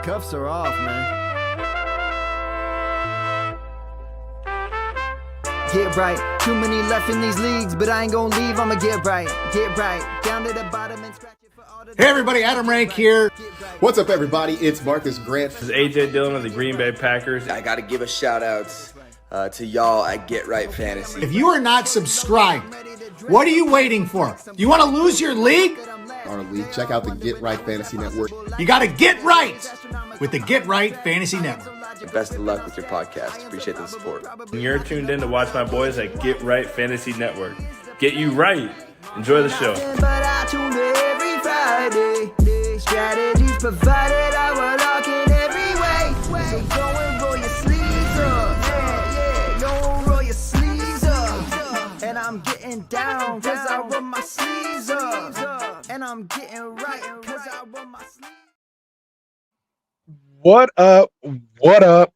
Cuffs are off, man. Get right. Too many left in these leagues, but I ain't gonna leave. I'ma get right. Get right. Down to the bottom and scratch it for all the. Hey everybody, Adam Rank here. What's up, everybody? It's Marcus Grant. This is AJ Dillon of the Green Bay Packers. I got to give a shout out to y'all at Get Right Fantasy. If you are not subscribed, what are you waiting for? You want to lose your league? Our league. Check out the Get Right Fantasy Network. You got to get right with the Get Right Fantasy Network. Best of luck with your podcast. Appreciate the support. And you're tuned in to watch my boys at Get Right Fantasy Network. Get you right. Enjoy the show. But I tune in every Friday. Strategies provided, I will lock in every way. So go and roll your sleeves up. Yeah, go roll your sleeves up. And I'm getting down cause I roll my sleeves up. And I'm getting right cause I roll my sleeves up. What up? What up?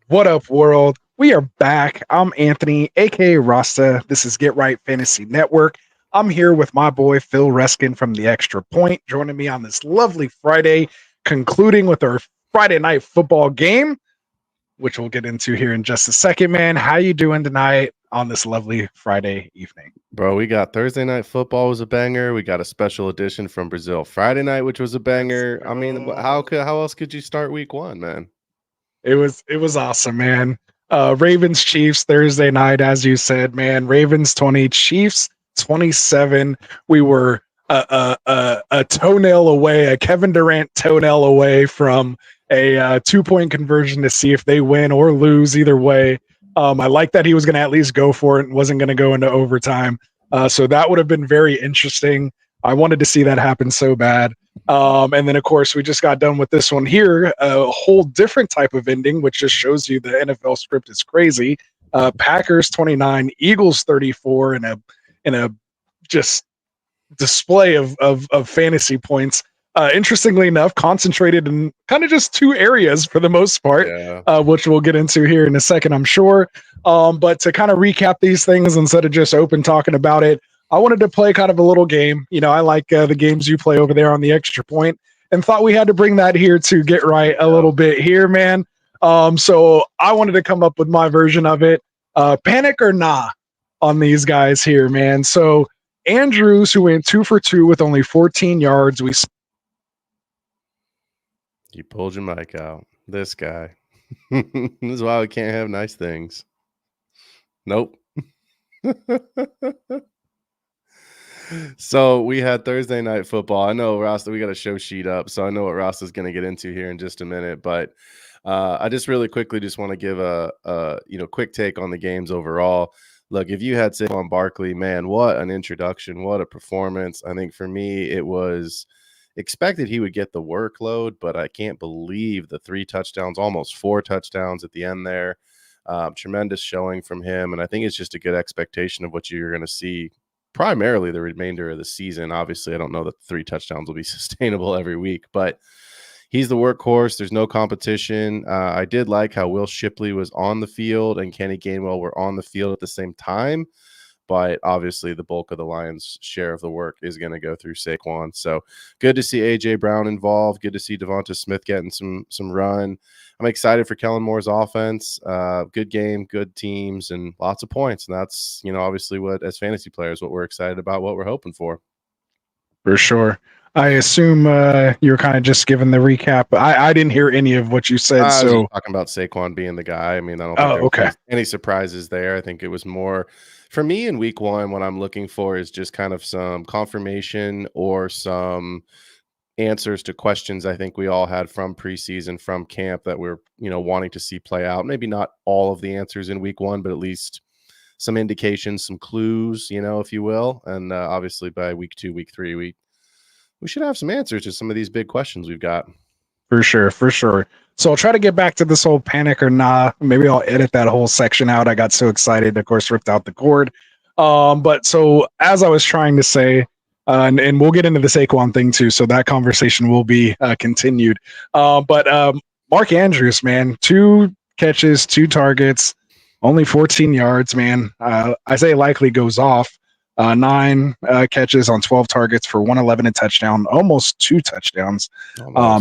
What up, world? We are back. I'm Anthony, aka Rasta. This is Get Right Fantasy Network. I'm here with my boy Phil Ruskin from The Extra Point, joining me on this lovely Friday, concluding with our Friday night football game, which we'll get into here in just a second, man. How you doing tonight on this lovely Friday evening? Bro, we got Thursday night football was a banger. We got a special edition from Brazil Friday night, which was a banger. I mean, how else could you start week one, man? It was awesome, man. Ravens Chiefs Thursday night, as you said, man. Ravens 20, Chiefs 27. We were a toenail away, a Kevin Durant toenail away from a 2-point conversion to see if they win or lose either way. I like that he was going to at least go for it and wasn't going to go into overtime. So that would have been very interesting. I wanted to see that happen so bad. And then, of course, we just got done with this one here, a whole different type of ending, which just shows you the NFL script is crazy. Packers 29, Eagles 34 in a just display of fantasy points. Interestingly enough, concentrated in kind of just two areas for the most part, which we'll get into here in a second, I'm sure. But to kind of recap these things instead of just open talking about it, I wanted to play kind of a little game. You know, I like the games you play over there on The Extra Point, and thought we had to bring that here to get right a little bit here, man. So I wanted to come up with my version of it. Panic or nah on these guys here, man. So Andrews, who went 2 for 2 with only 14 yards. You pulled your mic out. This guy. This is why we can't have nice things. Nope. So we had Thursday night football. I know, Rasta, we got a show sheet up, so I know what Rasta's going to get into here in just a minute. But I just really quickly just want to give a quick take on the games overall. Look, if you had Saquon Barkley, man, what an introduction, what a performance. I think for me, it was expected he would get the workload, but I can't believe the 3 touchdowns, almost 4 touchdowns at the end there. Tremendous showing from him, and I think it's just a good expectation of what you're going to see primarily the remainder of the season. Obviously, I don't know that 3 touchdowns will be sustainable every week, but he's the workhorse. There's no competition. I did like how Will Shipley was on the field and Kenny Gainwell were on the field at the same time. But obviously, the bulk of the Lions' share of the work is going to go through Saquon. So good to see A.J. Brown involved. Good to see Devonta Smith getting some run. I'm excited for Kellen Moore's offense. Good game, good teams, and lots of points. And that's, obviously what, as fantasy players, what we're excited about, what we're hoping for. For sure. I assume you're kind of just giving the recap. I didn't hear any of what you said. I was so just talking about Saquon being the guy. I mean, I don't think there was any surprises there. I think it was more for me in week one. What I'm looking for is just kind of some confirmation or some answers to questions I think we all had from preseason, from camp, that we're wanting to see play out. Maybe not all of the answers in week one, but at least some indications, some clues, if you will. And obviously by week 2, week 3, we should have some answers to some of these big questions we've got. For sure. So I'll try to get back to this whole panic or nah. Maybe I'll edit that whole section out. I got so excited, of course, ripped out the cord. But so as I was trying to say, and we'll get into the Saquon thing too, so that conversation will be continued. But Mark Andrews, man, 2 catches, 2 targets, only 14 yards, man. I say likely goes off. 9 catches on 12 targets for 111 and touchdown, almost 2 touchdowns,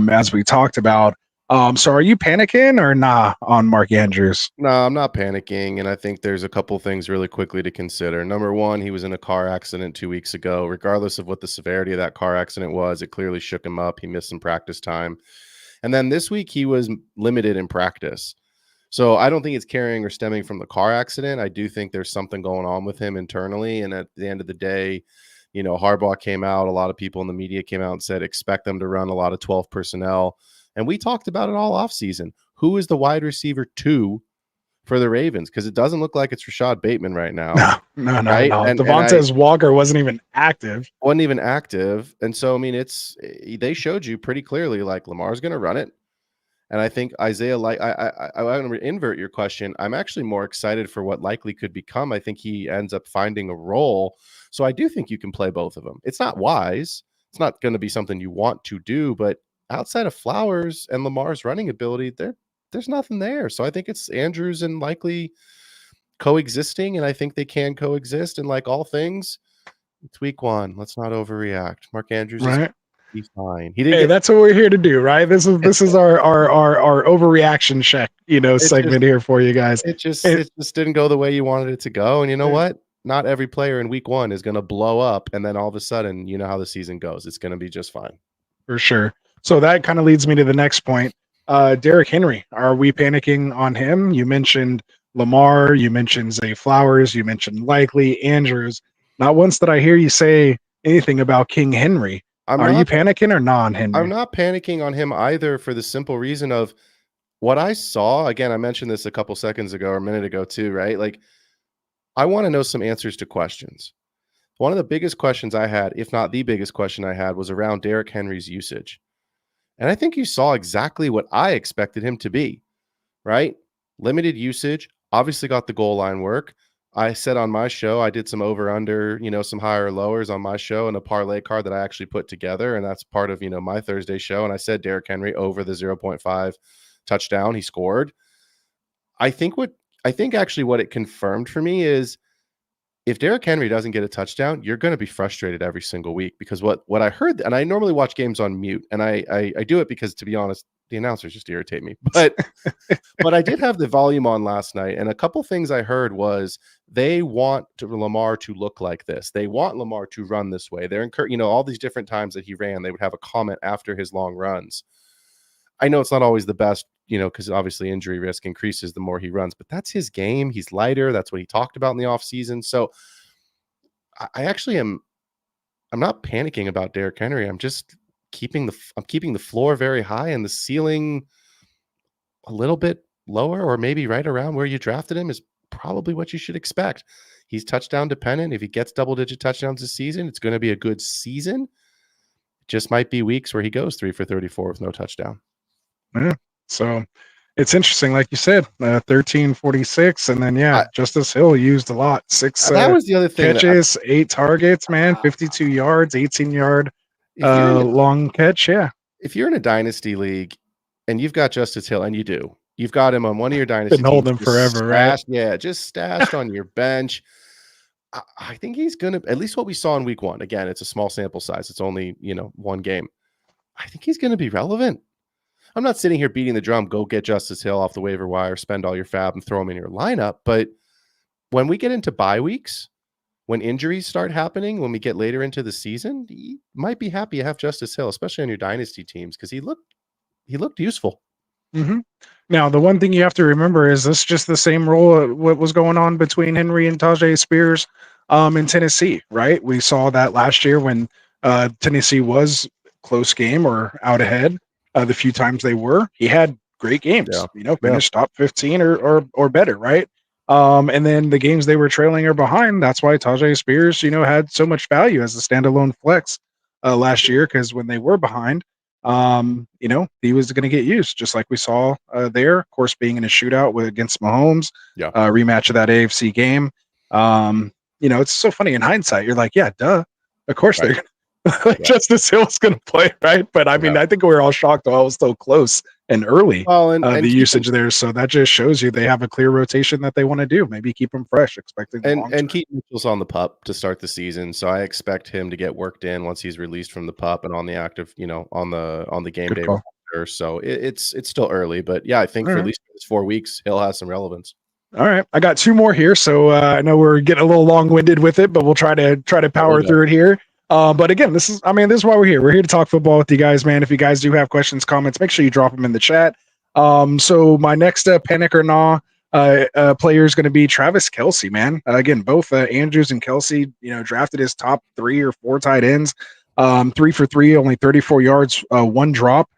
as we talked about. So are you panicking or nah on Mark Andrews? No, I'm not panicking, and I think there's a couple things really quickly to consider. Number one, he was in a car accident 2 weeks ago. Regardless of what the severity of that car accident was, it clearly shook him up. He missed some practice time. And then this week, he was limited in practice. So I don't think it's carrying or stemming from the car accident. I do think there's something going on with him internally. And at the end of the day, Harbaugh came out. A lot of people in the media came out and said, expect them to run a lot of 12 personnel. And we talked about it all offseason. Who is the wide receiver 2 for the Ravens? Because it doesn't look like it's Rashad Bateman right now. No. Right? And Devontae Walker wasn't even active. And so, I mean, they showed you pretty clearly, like, Lamar's going to run it. And I think Isaiah, like, I want to invert your question. I'm actually more excited for what likely could become. I think he ends up finding a role. So I do think you can play both of them. It's not wise. It's not going to be something you want to do, but outside of Flowers and Lamar's running ability, there's nothing there. So I think it's Andrews and likely coexisting, and I think they can coexist. And like all things, it's week 1. Let's not overreact. Mark Andrews is he's fine. That's what we're here to do, right? This is our overreaction check, segment here for you guys. It just didn't go the way you wanted it to go. And you know what? Not every player in week 1 is going to blow up, and then all of a sudden, you know how the season goes. It's going to be just fine. For sure. So that kind of leads me to the next point. Derrick Henry, are we panicking on him? You mentioned Lamar, you mentioned Zay Flowers, you mentioned likely Andrews. Not once did I hear you say anything about King Henry. Are you panicking or not on Henry? I'm not panicking on him either, for the simple reason of what I saw. Again, I mentioned this a couple seconds ago or a minute ago too, right? Like, I want to know some answers to questions. One of the biggest questions I had, if not the biggest question I had, was around Derrick Henry's usage. And I think you saw exactly what I expected him to be, right? Limited usage, obviously got the goal line work. I said on my show, I did some over under, some higher lowers on my show and a parlay card that I actually put together. And that's part of, my Thursday show. And I said Derrick Henry over the 0.5 touchdown. He scored. I think actually what it confirmed for me is, if Derrick Henry doesn't get a touchdown, you're going to be frustrated every single week, because what I heard, and I normally watch games on mute, and I do it because, to be honest, the announcers just irritate me. But I did have the volume on last night, and a couple things I heard was they want Lamar to look like this. They want Lamar to run this way. They're all these different times that he ran, they would have a comment after his long runs. I know it's not always the best, because obviously injury risk increases the more he runs, but that's his game. He's lighter. That's what he talked about in the offseason. So I actually I'm not panicking about Derrick Henry. I'm just keeping the floor very high and the ceiling a little bit lower, or maybe right around where you drafted him is probably what you should expect. He's touchdown dependent. If he gets double-digit touchdowns this season, it's going to be a good season. It just might be weeks where he goes 3 for 34 with no touchdown. Yeah. So it's interesting, like you said, 1346, and then Justice Hill used a lot. 6 that was the other thing, catches, 8 targets, man, 52 yards, 18-yard long catch. Yeah. If you're in a dynasty league and you've got Justice Hill, and you've got him on one of your dynasty teams, hold him forever, right? Yeah, just stashed on your bench. I think he's gonna, at least what we saw in week 1. Again, it's a small sample size. It's only one game. I think he's gonna be relevant. I'm not sitting here beating the drum, go get Justice Hill off the waiver wire, spend all your fab and throw him in your lineup. But when we get into bye weeks, when injuries start happening, when we get later into the season, you might be happy to have Justice Hill, especially on your dynasty teams, because he looked useful. Mm-hmm. Now, the one thing you have to remember is this just the same role what was going on between Henry and Tajay Spears in Tennessee, right? We saw that last year when Tennessee was close game or out ahead. The few times they were, he had great games, finished top 15 or better, right? And then the games they were trailing or behind, that's why Tajay Spears, had so much value as a standalone flex last year, because when they were behind, he was going to get used, just like we saw there, of course, being in a shootout against Mahomes, rematch of that AFC game. It's so funny in hindsight. You're like, yeah, duh. Of course they're Justice Hill's going to play, right? But I mean, I think we were all shocked while it was so close and early, the usage there. So that just shows you they have a clear rotation that they want to do. Maybe keep them fresh, expecting and keep Mitchell's on the PUP to start the season. So I expect him to get worked in once he's released from the PUP and on the active, on the game day roster. sure. So it's still early, but yeah, I think All for right. at least 4 weeks, he'll have some relevance. All right, I got two more here, so I know we're getting a little long-winded with it, but we'll try to power through it here. But again, this is why we're here. We're here to talk football with you guys, man. If you guys do have questions, comments, make sure you drop them in the chat. So my next panic or nah player is going to be Travis Kelce, man. Again, both Andrews and Kelce, drafted as top 3 or 4 tight ends. 3 for 3, only 34 yards, 1 drop,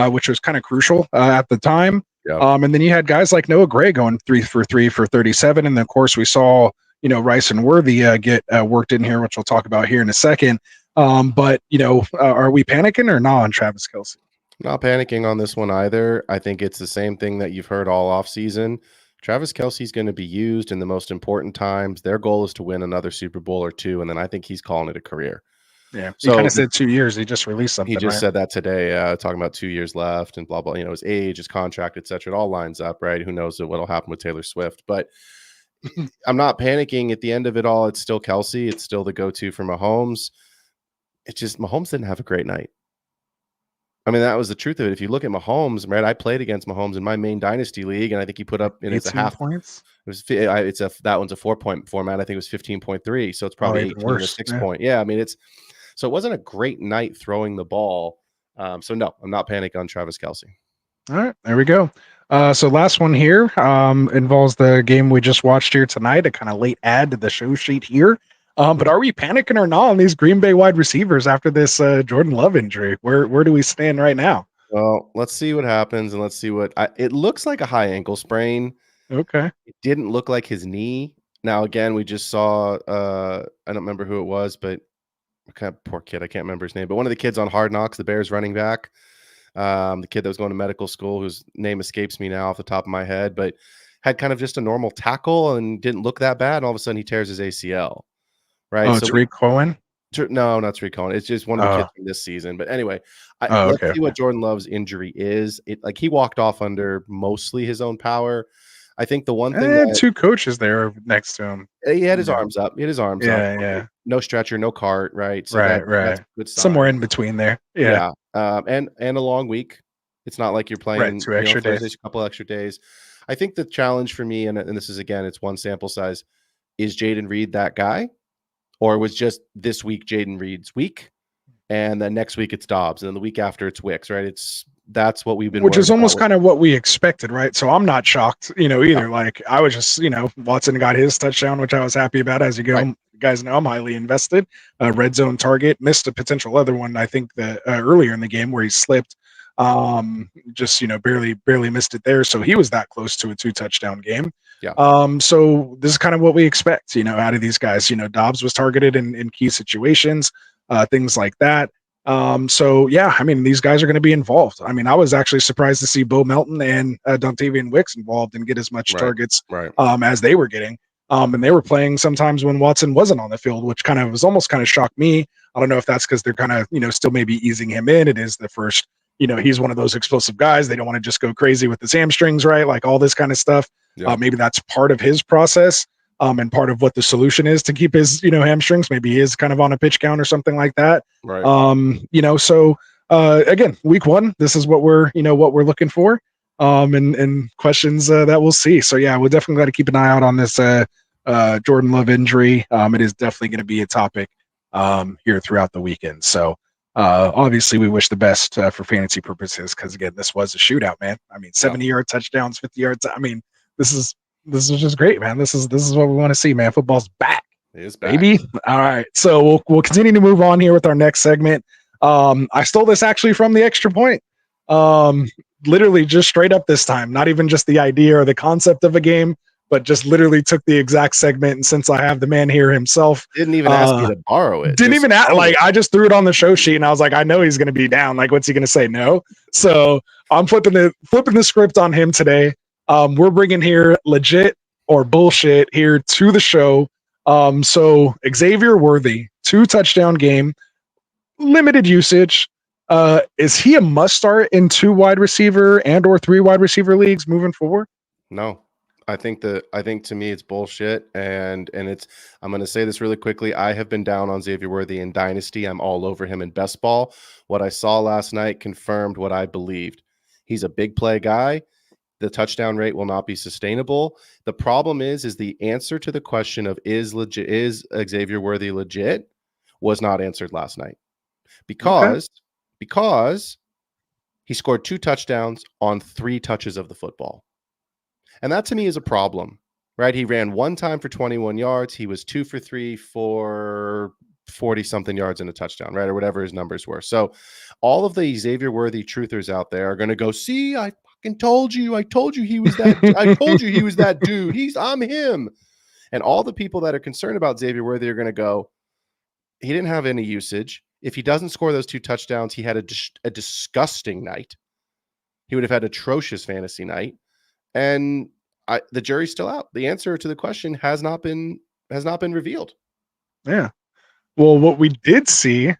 which was kind of crucial at the time. Yeah. And then you had guys like Noah Gray going 3 for 3 for 37. And then, of course, we saw, Rice and Worthy get worked in here, which we'll talk about here in a second. But are we panicking or not on Travis Kelce? Not panicking on this one either. I think it's the same thing that you've heard all offseason. Travis Kelce's going to be used in the most important times. Their goal is to win another Super Bowl or 2, and then I think he's calling it a career. Yeah, so he kind of said 2 years. He just released something. He just said that today, talking about 2 years left and blah, blah, his age, his contract, etc. It all lines up, right? Who knows what'll happen with Taylor Swift. But I'm not panicking. At the end of it all, it's still Kelce. It's still the go-to for Mahomes. It's just Mahomes didn't have a great night. I mean, that was the truth of it. If you look at Mahomes, right? I played against Mahomes in my main dynasty league, and I think he put up 18 points. That one's a 4-point format. I think it was 15.3, so it's probably 18 or 6 point. Yeah, I mean, so it wasn't a great night throwing the ball. So no, I'm not panicking on Travis Kelce. All right, there we go. So last one here involves the game we just watched here tonight. A kind of late add to the show sheet here. But are we panicking or not on these Green Bay wide receivers after this Jordan Love injury? Where do we stand right now? Well, let's see what happens, and let's see what it looks like. A high ankle sprain. Okay. It didn't look like his knee. Now again, we just saw. I don't remember who it was, but poor kid. I can't remember his name. But one of the kids on Hard Knocks, the Bears running back, the kid that was going to medical school, whose name escapes me now off the top of my head, but had kind of just a normal tackle and didn't look that bad. And all of a sudden, he tears his ACL. Right. Oh, Tariq Cohen? No, not Tariq Cohen. It's just one of the kids from this season. But anyway, let's see what Jordan Love's injury is. He walked off under mostly his own power. I think the one thing that 2 coaches there next to him. He had his arms up. He had his arms up. Yeah. No stretcher, no cart. Right. So right. That's a good sign. Somewhere in between there. Yeah. And a long week. It's not like you're playing 2 extra days. A couple extra days. I think the challenge for me, and this is again, it's one sample size, is Jaden Reed that guy? Or was just this week Jaden Reed's week, and then next week it's Dobbs, and then the week after it's Wicks, right? That's what we've been, which is almost kind of what we expected, right? So I'm not shocked, either. Yeah. Like I was just, Watson got his touchdown, which I was happy about. As you go, right. You guys know I'm highly invested. Red zone target, missed a potential other one. I think that earlier in the game where he slipped, just barely missed it there. So he was that close to a 2 touchdown game. Yeah. So this is kind of what we expect, out of these guys. Dobbs was targeted in key situations, things like that. So yeah, I mean, these guys are going to be involved. I mean, I was actually surprised to see Bo Melton and Dontavian Wicks involved and get as much targets as they were getting. And they were playing sometimes when Watson wasn't on the field, which was almost shocked me. I don't know if that's because they're kind of, still maybe easing him in. It is the first, he's one of those explosive guys. They don't want to just go crazy with his hamstrings, right? Like all this kind of stuff. Yeah. Maybe that's part of his process and part of what the solution is to keep his, hamstrings. Maybe he is kind of on a pitch count or something like that. Right. So again, week 1, this is what we're looking for and questions that we'll see. So yeah, we'll definitely got to keep an eye out on this Jordan Love injury. It is definitely going to be a topic here throughout the weekend. So obviously we wish the best for fantasy purposes. Cause again, this was a shootout, man. I mean, 70-yard touchdowns, 50 yards. I mean, this is just great, man. This is what we want to see, man. Football's back. It is back. Baby. All right. So we'll continue to move on here with our next segment. I stole this actually from the Extra Point. Literally just straight up this time, not even just the idea or the concept of a game, but just literally took the exact segment. And since I have the man here himself, didn't even ask me to borrow it. I just threw it on the show sheet and I was like, I know he's going to be down. Like, what's he going to say? No. So I'm flipping the script on him today. We're bringing here legit or bullshit here to the show. So Xavier Worthy, 2 touchdown game, limited usage. Is he a must start in 2 wide receiver and or 3 wide receiver leagues moving forward? No, I think to me it's bullshit. And I'm going to say this really quickly. I have been down on Xavier Worthy in Dynasty. I'm all over him in best ball. What I saw last night confirmed what I believed. He's a big play guy. The touchdown rate will not be sustainable. The problem is the answer to the question of is Xavier Worthy legit was not answered last night because he scored 2 touchdowns on 3 touches of the football. And that to me is a problem, right? He ran 1 time for 21 yards. He was 2 for 3 for 40 something yards and a touchdown, right? Or whatever his numbers were. So all of the Xavier Worthy truthers out there are going to go, see, I told you he was that. I told you he was that dude. I'm him. And all the people that are concerned about Xavier Worthy are going to go, he didn't have any usage. If he doesn't score those 2 touchdowns, he had a disgusting night. He would have had an atrocious fantasy night. And the jury's still out. The answer to the question has not been revealed. Yeah. Well, what we did see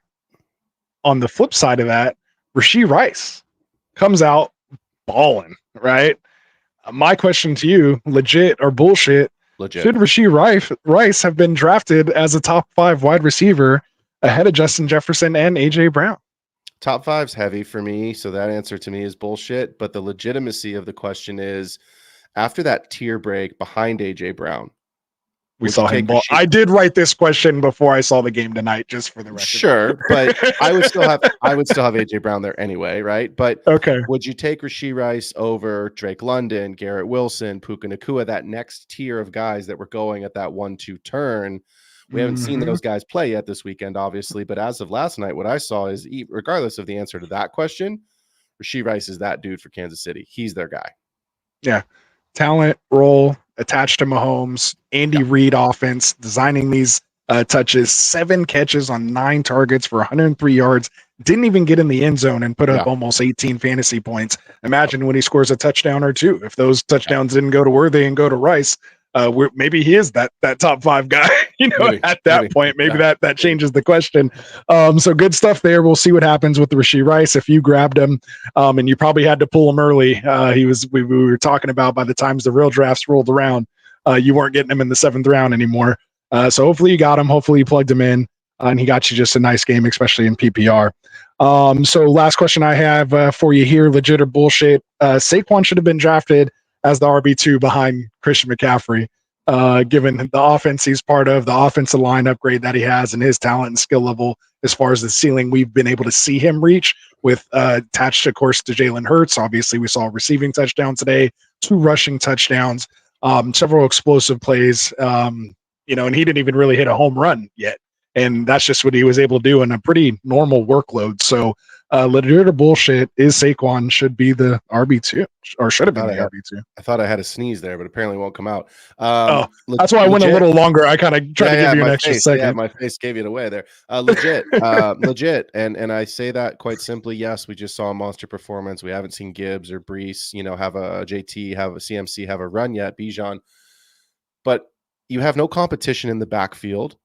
on the flip side of that, Rashee Rice comes out balling, right? My question to you, legit or bullshit, should Rashee Rice have been drafted as a top 5 wide receiver ahead of Justin Jefferson and AJ Brown? Top 5's heavy for me, so that answer to me is bullshit. But the legitimacy of the question is, after that tier break behind AJ Brown, we saw him ball. I did write this question before I saw the game tonight, just for the record. Sure, but I would still have AJ Brown there anyway, right? But okay, would you take Rashee Rice over Drake London, Garrett Wilson, Puka Nacua, that next tier of guys that were going at that 1-2 turn? We haven't seen those guys play yet this weekend, obviously, but as of last night, what I saw is, regardless of the answer to that question, Rashee Rice is that dude for Kansas City. He's their guy. Yeah. Talent, role, attached to Mahomes, Andy Reid offense, designing these touches, 7 catches on 9 targets for 103 yards, didn't even get in the end zone and put up almost 18 fantasy points. Imagine when he scores a touchdown or 2. If those touchdowns didn't go to Worthy and go to Rice, maybe he is that top 5 guy, at that point, maybe that changes the question. So good stuff there. We'll see what happens with the Rashee Rice. If you grabbed him, and you probably had to pull him early, we were talking about by the times the real drafts rolled around, you weren't getting him in the 7th round anymore. So hopefully you got him. Hopefully you plugged him in, and he got you just a nice game, especially in PPR. So last question I have for you here, legit or bullshit. Saquon should have been drafted as the RB2 behind Christian McCaffrey, given the offense he's part of, the offensive line upgrade that he has, and his talent and skill level as far as the ceiling we've been able to see him reach with attached, of course, to Jalen Hurts. Obviously, we saw a receiving touchdown today, 2 rushing touchdowns, several explosive plays, and he didn't even really hit a home run yet. And that's just what he was able to do in a pretty normal workload. So legit or bullshit, is Saquon should be the RB2 or should have been the RB2. I thought I had a sneeze there, but apparently won't come out. That's why I went a little longer. I kind of tried to give you an extra second. Yeah, my face gave it away there. Legit. And I say that quite simply. Yes, we just saw a monster performance. We haven't seen Gibbs or Brees, have a JT, have a CMC, have a run yet, Bijan. But you have no competition in the backfield.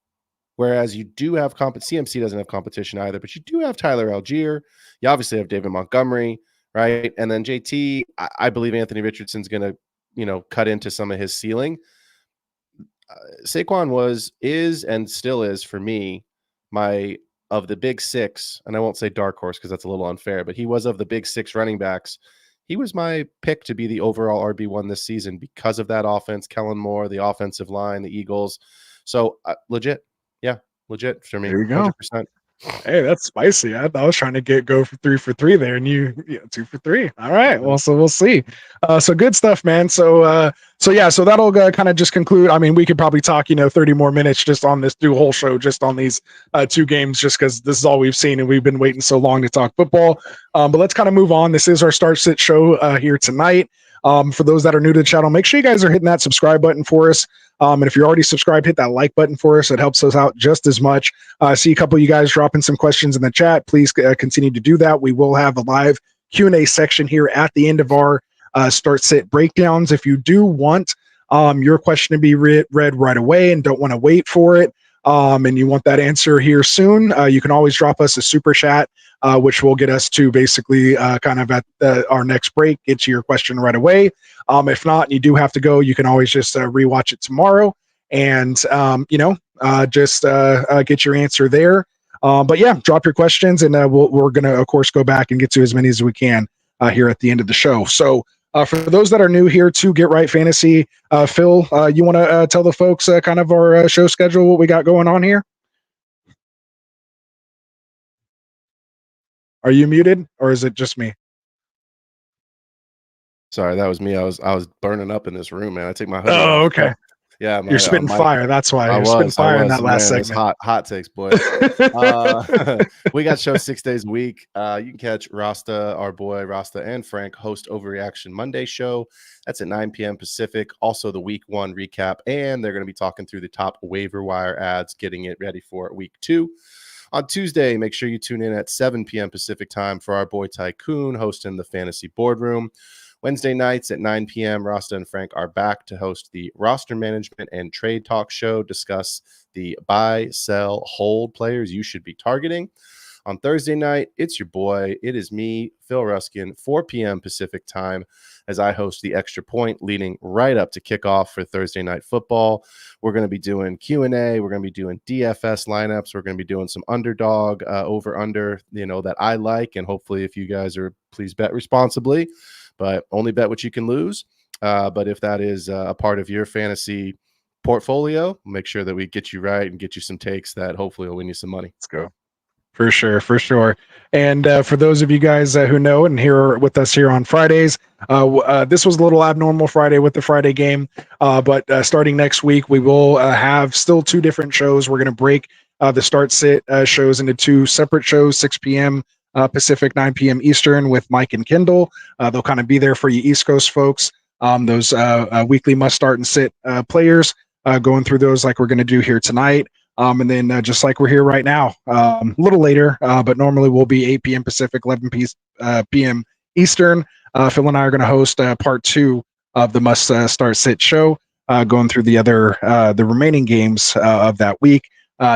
Whereas you do have CMC doesn't have competition either, but you do have Tyler Algier. You obviously have David Montgomery, right? And then JT, I believe Anthony Richardson's going to, cut into some of his ceiling. Saquon is, and still is for me, of the big 6, and I won't say dark horse because that's a little unfair, but he was of the big 6 running backs. He was my pick to be the overall RB1 this season because of that offense, Kellen Moore, the offensive line, the Eagles. So legit. Yeah, legit for me. There you go. 100%. Hey, that's spicy. I was trying to go for 3 for 3 there, and you 2 for 3. All right. Well, so we'll see. So good stuff, man. So that'll kind of just conclude. I mean, we could probably talk, 30 more minutes just on this, do a whole show just on these 2 games, just because this is all we've seen, and we've been waiting so long to talk football. But let's kind of move on. This is our start sit show here tonight. For those that are new to the channel, make sure you guys are hitting that subscribe button for us. And if you're already subscribed, hit that like button for us. It helps us out just as much. See a couple of you guys dropping some questions in the chat. Please continue to do that. We will have a live Q&A section here at the end of our start sit breakdowns. If you do want your question to be read right away and don't want to wait for it, and you want that answer here soon, you can always drop us a super chat, which will get us to basically kind of at our next break, get to your question right away. If not, you do have to go, you can always just rewatch it tomorrow and, just get your answer there. But yeah, drop your questions, and we're going to, of course, go back and get to as many as we can here at the end of the show. So for those that are new here to Get Right Fantasy, Phil, you want to tell the folks kind of our show schedule, what we got going on here? Are you muted, or is it just me? Sorry, that was me. I was burning up in this room, man. I take my hoodie Oh, off. okay. Yeah, You're spitting fire. That's why. You're spitting fire in that last man, segment. Hot takes, boy. We got shows 6 days a week. You can catch Rasta, our boy Rasta, and Frank host Overreaction Monday show. That's at 9 p.m. Pacific. Also the week 1 recap, and they're going to be talking through the top waiver wire ads, getting it ready for week 2. On Tuesday, make sure you tune in at 7 p.m. Pacific time for our boy Tycoon hosting the Fantasy Boardroom. Wednesday nights at 9 p.m., Rasta and Frank are back to host the Roster Management and Trade Talk Show, discuss the buy, sell, hold players you should be targeting. On Thursday night, it's your boy. It is me, Phil Ruskin, 4 p.m. Pacific time, as I host the Extra Point, leading right up to kickoff for Thursday Night Football. We're going to be doing Q&A. We're going to be doing DFS lineups. We're going to be doing some underdog over-under, that I like. And hopefully, if you guys are, please bet responsibly, but only bet what you can lose. But if that is a part of your fantasy portfolio, make sure that we get you right and get you some takes that hopefully will win you some money. Let's go. For sure. And for those of you guys who know and here with us here on Fridays, this was a little abnormal Friday with the Friday game, but starting next week, we will have still 2 different shows. We're going to break the start-sit shows into 2 separate shows, 6 p.m. Pacific, 9 p.m. Eastern with Mike and Kendall. They'll kind of be there for you East Coast folks, those weekly must-start and sit players, going through those like we're going to do here tonight. And then just like we're here right now, a little later, but normally we'll be 8 p.m. Pacific, 11 p.m. Eastern. Phil and I are going to host part 2 of the Must Start Sit show, going through the remaining games of that week,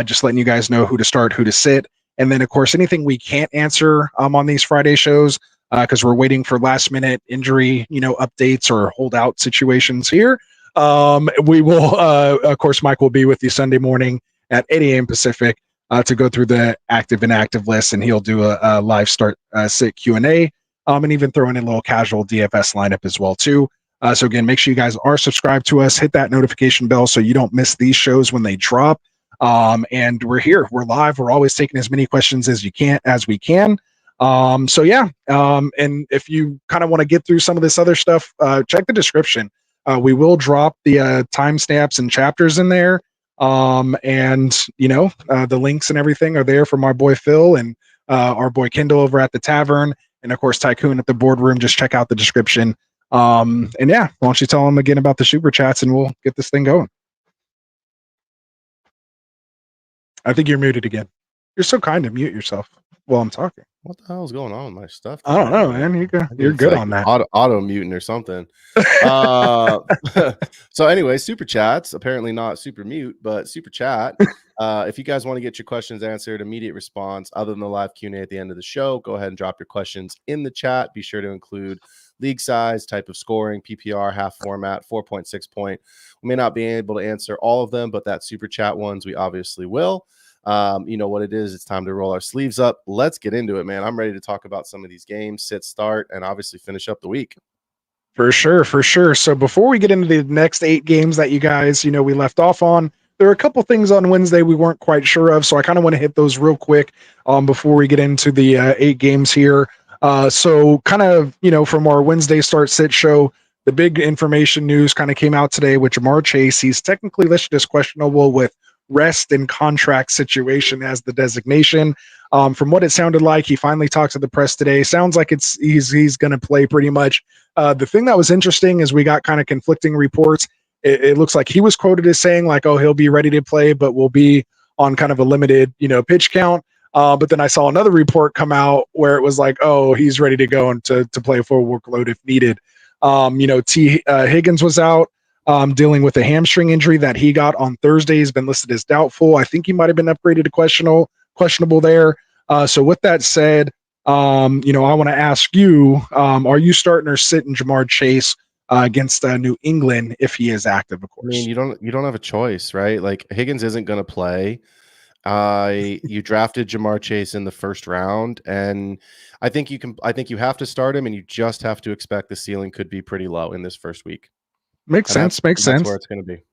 just letting you guys know who to start, who to sit. And then, of course, anything we can't answer on these Friday shows, because we're waiting for last minute injury, updates or holdout situations here. We will, of course, Mike will be with you Sunday morning at 8 a.m. Pacific to go through the active and inactive list, and he'll do a live start sit Q&A, and even throw in a little casual DFS lineup as well too. So again, make sure you guys are subscribed to us, hit that notification bell so you don't miss these shows when they drop. And we're here, we're live, we're always taking as many questions as we can. So yeah, and if you kind of want to get through some of this other stuff, check the description. We will drop the timestamps and chapters in there. And the links and everything are there for my boy Phil and our boy Kendall over at the tavern, and of course Tycoon at the boardroom. Just check out the description. And yeah, why don't you tell them again about the super chats and we'll get this thing going. I think you're muted again. You're so kind to mute yourself while I'm talking. What the hell is going on with my stuff? I don't know, man. You're good on that. Auto muting or something. So anyway, super chats, apparently not super mute, but super chat. If you guys want to get your questions answered, immediate response, other than the live Q&A at the end of the show, go ahead and drop your questions in the chat. Be sure to include league size, type of scoring, PPR, half format, 4.6 point. We may not be able to answer all of them, but that super chat ones we obviously will. You know what it is. It's time to roll our sleeves up. Let's get into it, man. I'm ready to talk about some of these games, sit, start, and obviously finish up the week. For sure. So before we get into the next 8 games that you guys, we left off on, there are a couple things on Wednesday we weren't quite sure of. So I kind of want to hit those real quick before we get into the 8 games here. So kind of, from our Wednesday start sit show, the big information news kind of came out today with Jamar Chase. He's technically listed as questionable with rest and contract situation as the designation. From what it sounded like, he finally talked to the press today. Sounds like he's going to play pretty much. The thing that was interesting is we got kind of conflicting reports. It looks like he was quoted as saying like, oh, he'll be ready to play, but will be on kind of a limited, pitch count. But then I saw another report come out where it was like, oh, he's ready to go and to play a full workload if needed. Higgins was out. Dealing with a hamstring injury that he got on Thursday. He's been listed as doubtful. I think he might have been upgraded to questionable there. So with that said, I want to ask you, are you starting or sitting Jamar Chase against New England if he is active, of course? I mean, you don't have a choice, right? Like Higgins isn't going to play. You drafted Jamar Chase in the first round, and I think you have to start him, and you just have to expect the ceiling could be pretty low in this first week. Makes sense. That's where it's going to be.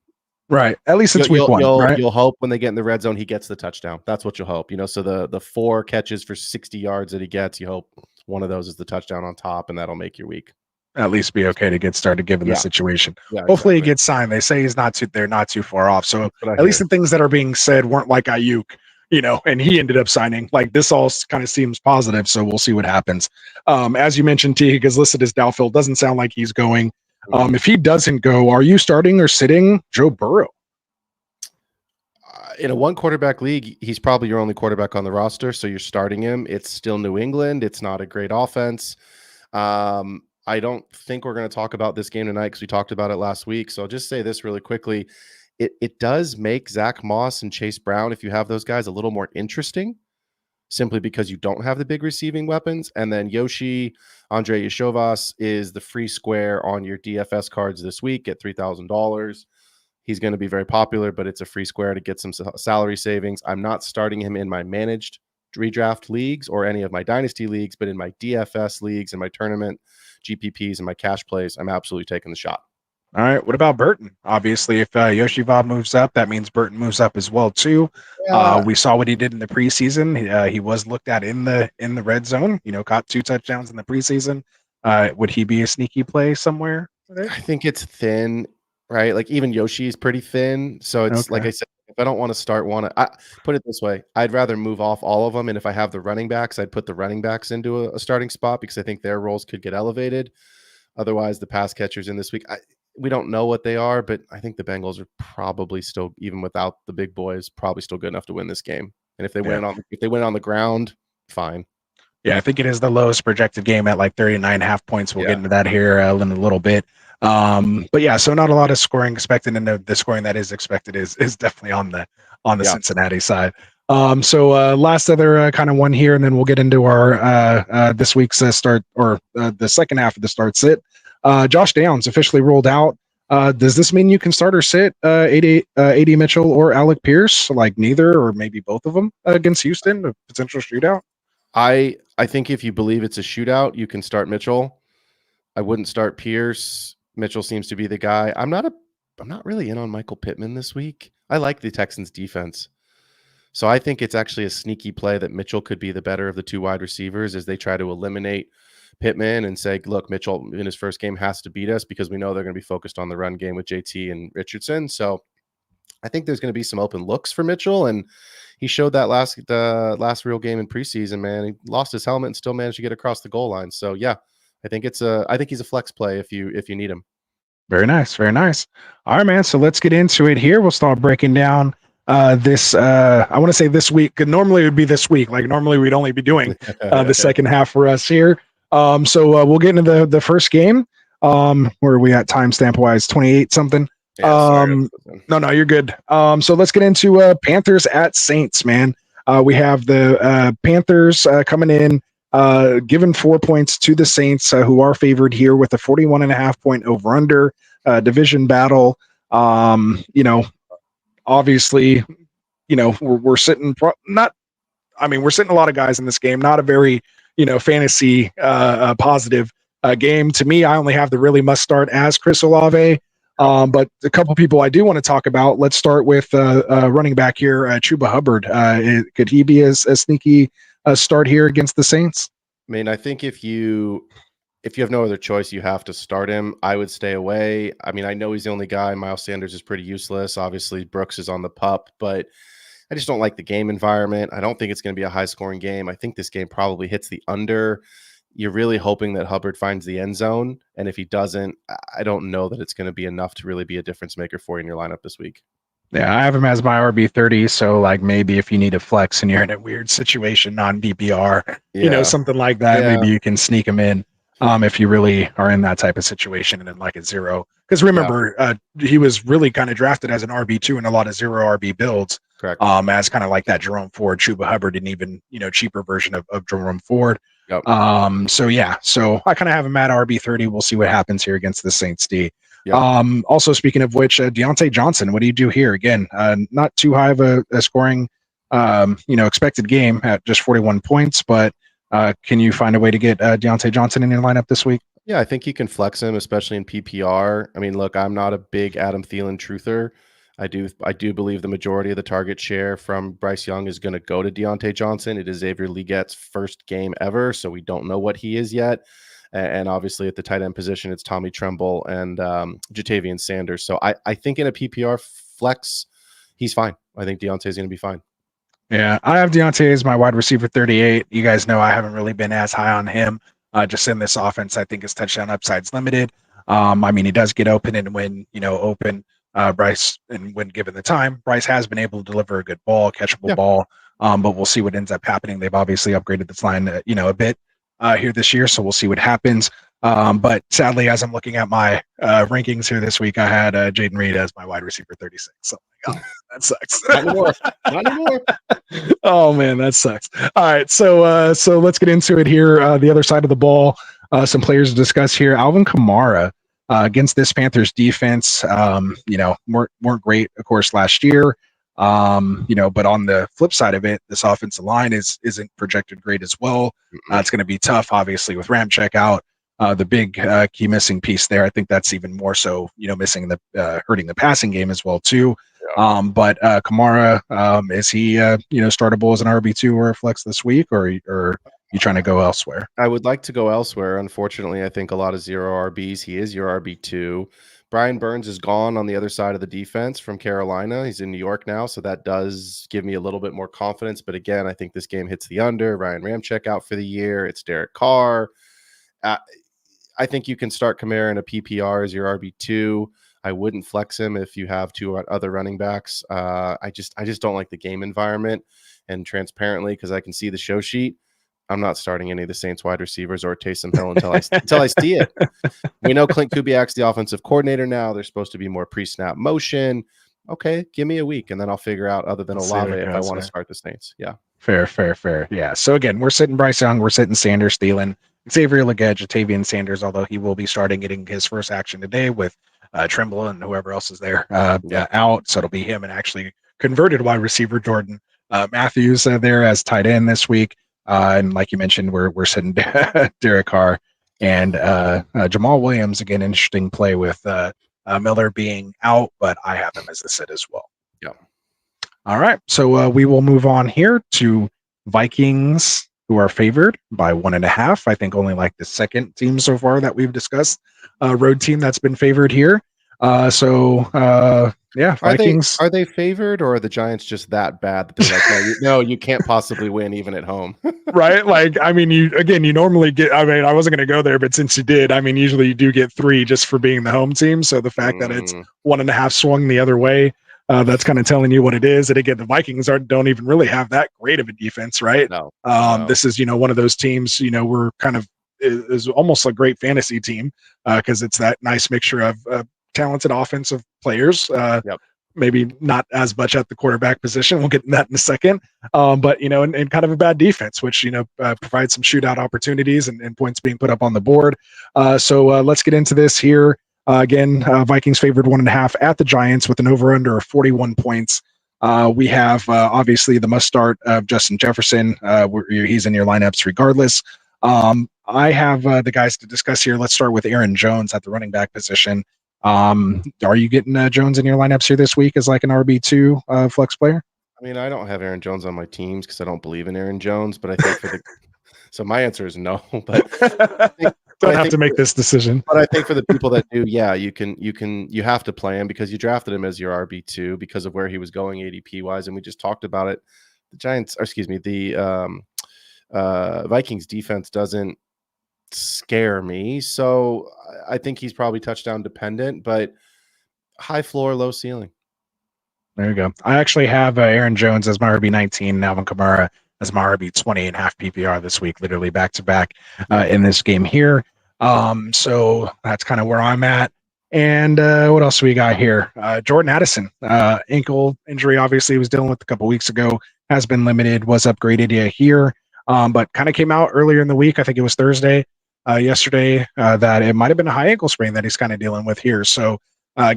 Right. At least it's week 1, right? You'll hope when they get in the red zone, he gets the touchdown. That's what you'll hope. So the 4 catches for 60 yards that he gets, you hope one of those is the touchdown on top, and that'll make your week. At least be okay to get started given the situation. Yeah, hopefully exactly. He gets signed. They say they're not too far off. So at least the things that are being said weren't like Ayuk, and he ended up signing. Like, this all kind of seems positive. So we'll see what happens. As you mentioned, Teague is listed as doubtful. Doesn't sound like he's going. If he doesn't go, are you starting or sitting Joe Burrow? In a 1 quarterback league, he's probably your only quarterback on the roster. So you're starting him. It's still New England. It's not a great offense. I don't think we're going to talk about this game tonight because we talked about it last week. So I'll just say this really quickly. It does make Zach Moss and Chase Brown, if you have those guys, a little more interesting, simply because you don't have the big receiving weapons. And then Andre Yeshovas is the free square on your DFS cards this week at $3,000. He's going to be very popular, but it's a free square to get some salary savings. I'm not starting him in my managed redraft leagues or any of my dynasty leagues, but in my DFS leagues and my tournament GPPs and my cash plays, I'm absolutely taking the shot. All right. What about Burton? Obviously, if Yoshivav moves up, that means Burton moves up as well too. We saw what he did in the preseason. He was looked at in the red zone. Caught 2 touchdowns in the preseason. Would he be a sneaky play somewhere? I think it's thin, right? Like, even Yoshi is pretty thin. So it's like I said, if I don't want to start one, I put it this way: I'd rather move off all of them, and if I have the running backs, I'd put the running backs into a starting spot because I think their roles could get elevated. Otherwise, the pass catchers in this week, we don't know what they are, but I think the Bengals are probably still, even without the big boys, probably still good enough to win this game. And if they win on the ground, fine. Yeah, I think it is the lowest projected game at like 39.5 points. We'll get into that here in a little bit. But yeah, so not a lot of scoring expected, and the scoring that is expected is definitely on the Cincinnati side. So last other kind of one here, and then we'll get into our this week's start, or the second half of the start sit. Josh Downs officially ruled out. Does this mean you can start or sit AD Mitchell or Alec Pierce? Like neither, or maybe both of them against Houston, a potential shootout? I think if you believe it's a shootout, you can start Mitchell. I wouldn't start Pierce. Mitchell seems to be the guy. I'm not really in on Michael Pittman this week. I like the Texans defense. So I think it's actually a sneaky play that Mitchell could be the better of the 2 wide receivers as they try to eliminate Pittman and say, look, Mitchell in his first game has to beat us because we know they're going to be focused on the run game with JT and Richardson. So I think there's going to be some open looks for Mitchell, and he showed that last real game in preseason, man. He lost his helmet and still managed to get across the goal line. So yeah, I think he's a flex play if you need him. Very nice, very nice. All right, man. So let's get into it here. We'll start breaking down this. I want to say this week. Normally it would be this week. Like normally we'd only be doing the second half for us here. So we'll get into the first game. Where are we at timestamp wise? 28 something. No, you're good. So let's get into Panthers at Saints, man. We have the Panthers coming in, given 4 points to the Saints, who are favored here with a 41.5 point over under. Division battle. Obviously, we're sitting we're sitting a lot of guys in this game. Not a very fantasy positive game. To me, I only have the really must start as Chris Olave. But a couple people I do want to talk about. Let's start with running back here, Chuba Hubbard. Could he be a sneaky start here against the Saints? I mean, I think if you have no other choice, you have to start him. I would stay away. I mean, I know he's the only guy. Miles Sanders is pretty useless. Obviously, Brooks is on the pup, but I just don't like the game environment. I don't think it's going to be a high-scoring game. I think this game probably hits the under. You're really hoping that Hubbard finds the end zone, and if he doesn't, I don't know that it's going to be enough to really be a difference maker for you in your lineup this week. Yeah, I have him as my RB30, so like maybe if you need a flex and you're in a weird situation, non-BPR, something like that, maybe you can sneak him in if you really are in that type of situation and then like a zero. Because remember, he was really kind of drafted as an RB2 in a lot of zero RB builds. Correct. As kind of like that Jerome Ford, Chuba Hubbard, and even cheaper version of Jerome Ford. Yep. So I kind of have him at RB30. We'll see what happens here against the Saints D. Yep. Also speaking of which, Deontay Johnson, what do you do here? Again, not too high of a scoring expected game at just 41 points, but can you find a way to get Deontay Johnson in your lineup this week? Yeah, I think you can flex him, especially in PPR. I mean, look, I'm not a big Adam Thielen truther. I do believe the majority of the target share from Bryce Young is going to go to Deontay Johnson. It is Xavier Legette's first game ever, so we don't know what he is yet. And obviously at the tight end position, it's Tommy Tremble and Jatavian Sanders. So I think in a PPR flex, he's fine. I think Deontay's going to be fine. Yeah, I have Deontay as my wide receiver 38. You guys know I haven't really been as high on him. Just in this offense, I think his touchdown upside's limited. I mean, he does get open, and when open, Bryce, and when given the time, Bryce has been able to deliver a good ball, catchable ball. But we'll see what ends up happening. They've obviously upgraded this line, a bit here this year, so we'll see what happens. But sadly, as I'm looking at my rankings here this week, I had Jaden Reed as my wide receiver 36. So that sucks. Not anymore. Not anymore. Oh man, that sucks. All right, so let's get into it here. The other side of the ball, some players to discuss here. Alvin Kamara against this Panthers defense, weren't great, of course, last year. But on the flip side of it, this offensive line isn't projected great as well. It's going to be tough, obviously, with Ramczyk out. The big key missing piece there. I think that's even more so, missing hurting the passing game as well too. Yeah. But Kamara, is he startable as an RB2 or a flex this week, or you trying to go elsewhere? I would like to go elsewhere. Unfortunately, I think a lot of zero RBs. He is your RB2. Brian Burns is gone on the other side of the defense from Carolina. He's in New York now, so that does give me a little bit more confidence. But again, I think this game hits the under. Ryan Ramczyk out for the year. It's Derek Carr. I think you can start Kamara in a PPR as your RB2. I wouldn't flex him if you have two other running backs. I just don't like the game environment. And transparently, because I can see the show sheet, I'm not starting any of the Saints wide receivers or Taysom Hill until I see it. We know Clint Kubiak's the offensive coordinator now. There's supposed to be more pre-snap motion. Okay, give me a week, and then I'll figure out, other than Olave, if I want to start the Saints. Yeah. Fair. Yeah. So again, we're sitting Bryce Young, we're sitting Sanders, Thielen, Xavier Legette, Jatavian Sanders, although he will be getting his first action today with Tremble and whoever else is there out. So it'll be him and actually converted wide receiver Jordan Matthews there as tight end this week. And like you mentioned, we're sitting Derek Carr and Jamal Williams. Again, interesting play with Miller being out, but I have him as a sit as well. Yeah. All right. So we will move on here to Vikings, who are favored by 1.5. I think only like the second team so far that we've discussed, road team that's been favored here. Vikings. Are they favored, or are the Giants just that bad that they're like, no, you can't possibly win even at home? Right? Like, I mean, you normally get, I mean, I wasn't going to go there, but since you did, I mean, usually you do get 3 just for being the home team. So the fact that it's 1.5 swung the other way, that's kind of telling you what it is. And again, the Vikings don't even really have that great of a defense, right? No. This is, one of those teams, we're kind of is almost a great fantasy team because it's that nice mixture of talented offensive players. Maybe not as much at the quarterback position. We'll get in that in a second. But, and kind of a bad defense, which, provides some shootout opportunities and points being put up on the board. So let's get into this here. Again, Vikings favored 1.5 at the Giants with an over-under of 41 points. We have obviously the must start of Justin Jefferson. He's in your lineups regardless. I have the guys to discuss here. Let's start with Aaron Jones at the running back position. Are you getting Jones in your lineups here this week as like an RB2 flex player? I mean, I don't have Aaron Jones on my teams because I don't believe in Aaron Jones, but I think so my answer is no. But don't have to make this decision. But I think for the people that do, you have to play him because you drafted him as your RB2 because of where he was going ADP wise, and we just talked about it. The Vikings defense doesn't scare me, so I think he's probably touchdown dependent, but high floor, low ceiling. There you go. I actually have Aaron Jones as my RB19 and Alvin Kamara as my RB20 and half PPR this week, literally back to back in this game here. So that's kind of where I'm at. And what else we got here? Jordan Addison, ankle injury, obviously, was dealing with a couple weeks ago, has been limited, was upgraded here, but kind of came out earlier in the week. I think it was Thursday, yesterday, that it might have been a high ankle sprain that he's kind of dealing with here. So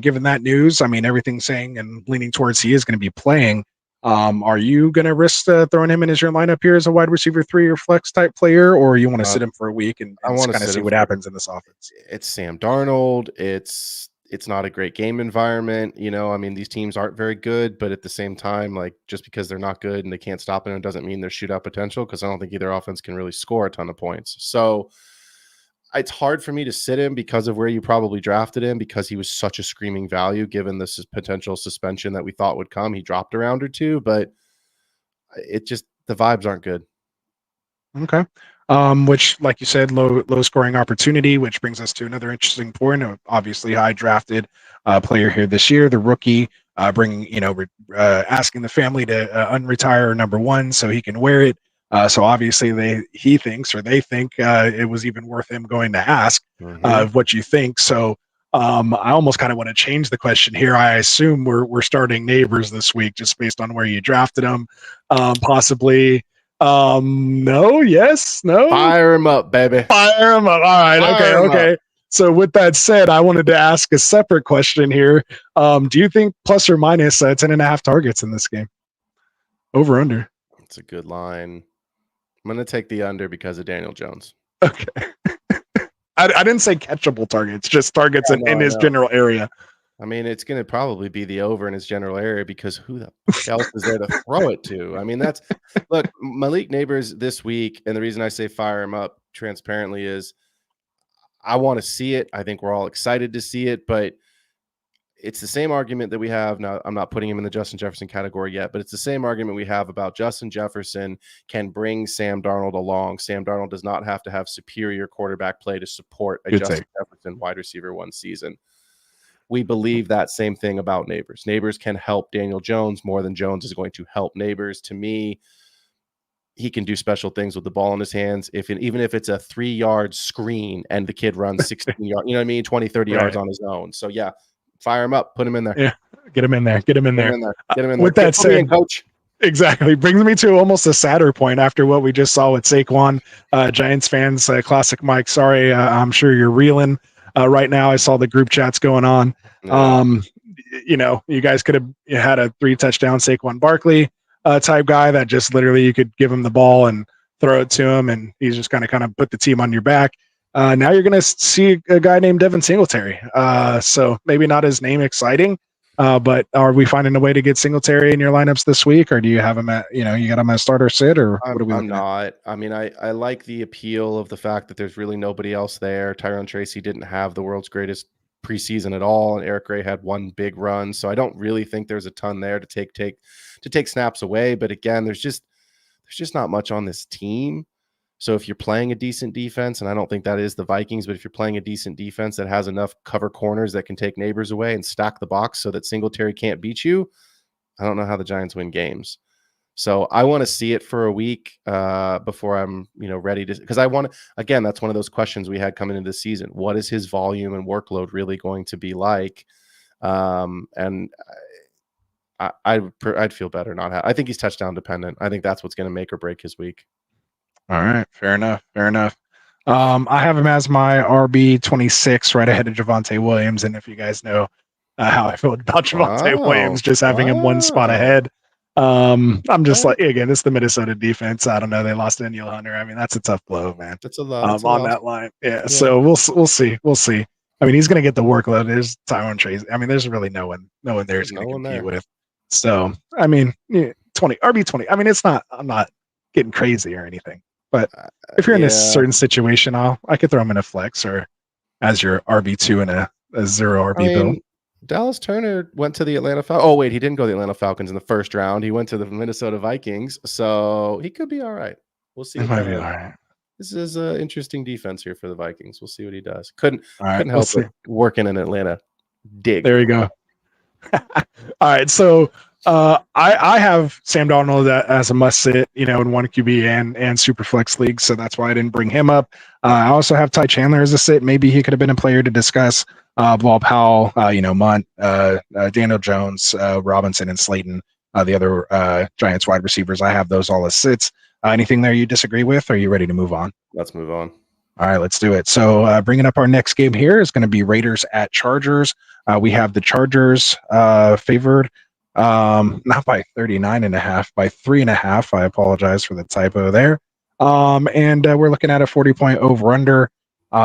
given that news, I mean, everything's saying and leaning towards he is going to be playing. Are you going to risk throwing him in as your lineup here as a wide receiver 3 or flex type player, or you want to sit him for a week and I want to kind of see what happens in this offense? It's Sam Darnold. It's not a great game environment. I mean, these teams aren't very good, but at the same time, like, just because they're not good and they can't stop it doesn't mean there's shootout potential, because I don't think either offense can really score a ton of points. So it's hard for me to sit him because of where you probably drafted him, because he was such a screaming value given this potential suspension that we thought would come. He dropped a round or two, but the vibes aren't good. Okay. Which, like you said, low scoring opportunity, which brings us to another interesting point. Obviously, high drafted player here this year, the rookie, asking the family to unretire number 1 so he can wear it. So obviously they think it was even worth him going to ask what you think. So I almost kind of want to change the question here. I assume we're starting Neighbors this week just based on where you drafted him. Possibly. No, yes, no. Fire him up, baby. Fire him up. All right. Okay. Up. So with that said, I wanted to ask a separate question here. Do you think plus or minus 10.5 targets in this game? Over under? It's a good line. I'm going to take the under because of Daniel Jones. Okay. I didn't say catchable targets, just targets in his general area. I mean, it's going to probably be the over in his general area, because who the else is there to throw it to? I mean, look, Malik Neighbors this week, and the reason I say fire him up transparently is I want to see it. I think we're all excited to see it, but it's the same argument that we have now. I'm not putting him in the Justin Jefferson category yet, but it's the same argument we have about Justin Jefferson can bring Sam Darnold along. Sam Darnold does not have to have superior quarterback play to support a Justin Jefferson wide receiver 1 season. We believe that same thing about Neighbors. Neighbors can help Daniel Jones more than Jones is going to help Neighbors. To me, he can do special things with the ball in his hands. Even if it's a 3-yard screen and the kid runs 16 yards, 20, 30 yards on his own. So yeah, fire him up, put him in there. Yeah, get him in there. Get him in there. With that said, coach. Exactly. Brings me to almost a sadder point after what we just saw with Saquon. Giants fans, classic Mike, sorry, I'm sure you're reeling right now. I saw the group chats going on. Yeah. You guys could have had a 3-touchdown Saquon Barkley type guy that just literally you could give him the ball and throw it to him, and he's just kind of put the team on your back. Now you're going to see a guy named Devin Singletary. So maybe not his name exciting, but are we finding a way to get Singletary in your lineups this week, or do you have him at, you got him as starter sit, or what are we looking at? I mean, I like the appeal of the fact that there's really nobody else there. Tyrone Tracy didn't have the world's greatest preseason at all, and Eric Gray had one big run. So I don't really think there's a ton there to take snaps away. But again, there's just not much on this team. So if you're playing a decent defense, and I don't think that is the Vikings, but if you're playing a decent defense that has enough cover corners that can take Neighbors away and stack the box so that Singletary can't beat you, I don't know how the Giants win games. So I want to see it for a week before I'm, ready to, because I want to, again, that's one of those questions we had coming into the season. What is his volume and workload really going to be like? And I'd feel better I think he's touchdown dependent. I think that's what's going to make or break his week. All right. Fair enough. I have him as my RB 26 right ahead of Javonte Williams. And if you guys know how I feel about Javonte Williams, just having him one spot ahead. I'm just like, again, it's the Minnesota defense. I don't know. They lost Daniel Hunter. I mean, that's a tough blow, man. That's a lot. On that line. Yeah. So we'll see. I mean, he's going to get the workload. There's Tyrone Tracy. I mean, there's really no one there is going to compete with. So, I mean, 20 RB 20. I mean, I'm not getting crazy or anything, but if you're in a certain situation, I could throw him in a flex or as your RB2 in a 0 RB build. Dallas Turner went to the Atlanta Falcons. Oh, wait, he didn't go to the Atlanta Falcons in the first round. He went to the Minnesota Vikings, so he could be all right. We'll see. He might be all right. This is an interesting defense here for the Vikings. We'll see what he does. Couldn't help but working in Atlanta. Dig. There you go. All right, so I have Sam Darnold as a must sit, in one QB and super flex league, so that's why I didn't bring him up. I also have Ty Chandler as a sit. Maybe he could have been a player to discuss. Ball Powell, Munt, Daniel Jones, Robinson, and Slayton, the other Giants wide receivers. I have those all as sits. Anything there you disagree with? Or are you ready to move on? Let's move on. All right, let's do it. So bringing up our next game here is going to be Raiders at Chargers. We have the Chargers favored Not by 39.5, by 3.5. I apologize for the typo there. And we're looking at a 40-point over-under,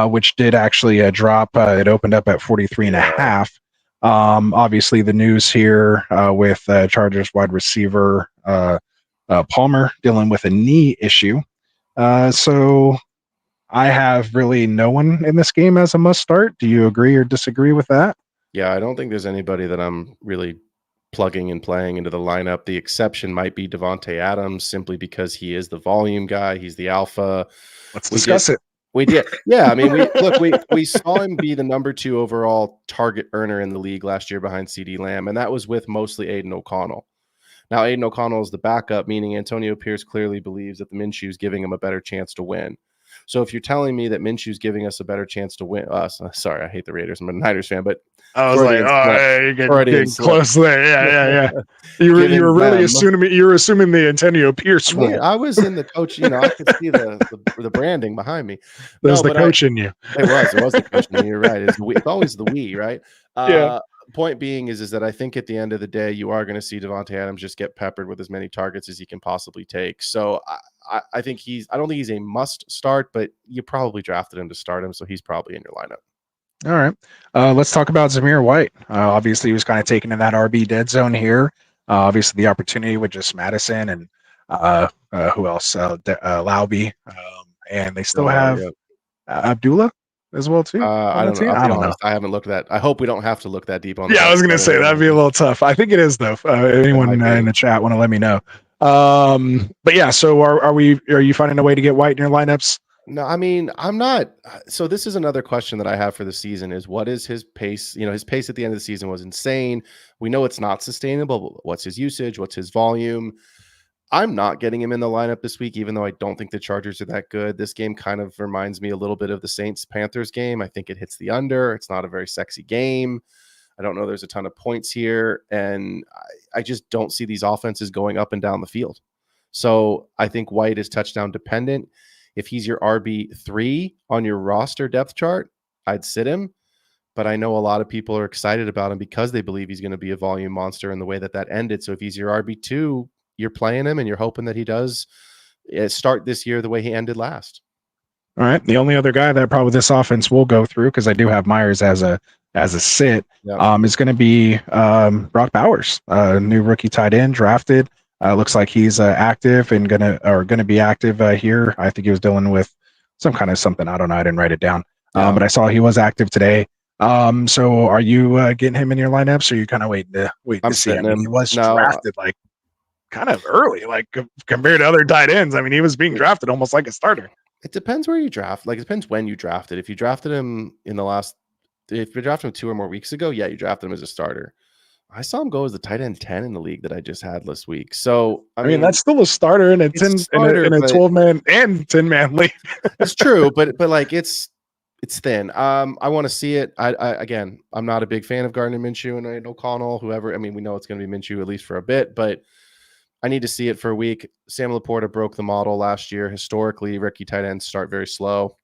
which did actually drop. It opened up at 43.5. Obviously, the news here with Chargers wide receiver Palmer dealing with a knee issue. So I have really no one in this game as a must start. Do you agree or disagree with that? Yeah, I don't think there's anybody that I'm really plugging and playing into the lineup. The exception might be Devontae Adams, simply because he is the volume guy. He's the alpha. Let's discuss it. We did. Yeah, I mean, we saw him be the number 2 overall target earner in the league last year behind CeeDee Lamb, and that was with mostly Aiden O'Connell. Now, Aiden O'Connell is the backup, meaning Antonio Pierce clearly believes that the Minshew is giving him a better chance to win. So if you're telling me that Minshew's giving us a better chance to win, sorry, I hate the Raiders. I'm a Niners fan, but I was like, you're getting close there. Yeah. You were really assuming the Antonio Pierce rule. I was in the coach. I could see the branding behind me. There's the coach in you. It was the coach in you. You're right. It's always the we, right? Yeah. Point being is that I think at the end of the day, you are going to see Devontae Adams just get peppered with as many targets as he can possibly take. So I think I don't think he's a must start, but you probably drafted him to start him, so he's probably in your lineup. All right. Let's talk about Zamir White. Obviously, he was kind of taken in that RB dead zone here. Obviously, the opportunity with just Madison and who else? Lauby. And they still have Abdullah as well too. I don't know. I haven't looked at that. I hope we don't have to look that deep on. Yeah, I was going to say that'd be a little tough. I think it is though. Anyone in the chat want to let me know? But yeah. So are you finding a way to get White in your lineups? No, I mean, I'm not. So this is another question that I have for the season is what is his pace? His pace at the end of the season was insane. We know it's not sustainable. What's his usage? What's his volume? I'm not getting him in the lineup this week, even though I don't think the Chargers are that good. This game kind of reminds me a little bit of the Saints-Panthers game. I think it hits the under. It's not a very sexy game. I don't know there's a ton of points here, and I just don't see these offenses going up and down the field. So I think White is touchdown dependent. If he's your RB3 on your roster depth chart, I'd sit him. But I know a lot of people are excited about him because they believe he's going to be a volume monster in the way that ended. So if he's your RB2, you're playing him and you're hoping that he does start this year the way he ended last. All right. The only other guy that probably this offense will go through, because I do have Myers as a sit, is going to be Brock Bowers, new rookie tight end drafted. Looks like he's active and gonna be active here. I think he was dealing with something. I don't know. I didn't write it down. But I saw he was active today. So are you getting him in your lineups, or are you kind of waiting to see him? He was drafted like kind of early, like compared to other tight ends. I mean, he was being drafted almost like a starter. It depends where you draft. Like, it depends when you drafted. If you drafted him if you drafted him 2 or more weeks ago, yeah, you drafted him as a starter. I saw him go as the tight end 10 in the league that I just had last week. So I mean that's still a starter in a 12-man and 10-man league. It's true, but like it's thin. I want to see it. Again, I'm not a big fan of Gardner Minshew and Aiden O'Connell, whoever. I mean, we know it's going to be Minshew at least for a bit, but I need to see it for a week. Sam Laporta broke the model last year. Historically, rookie tight ends start very slow.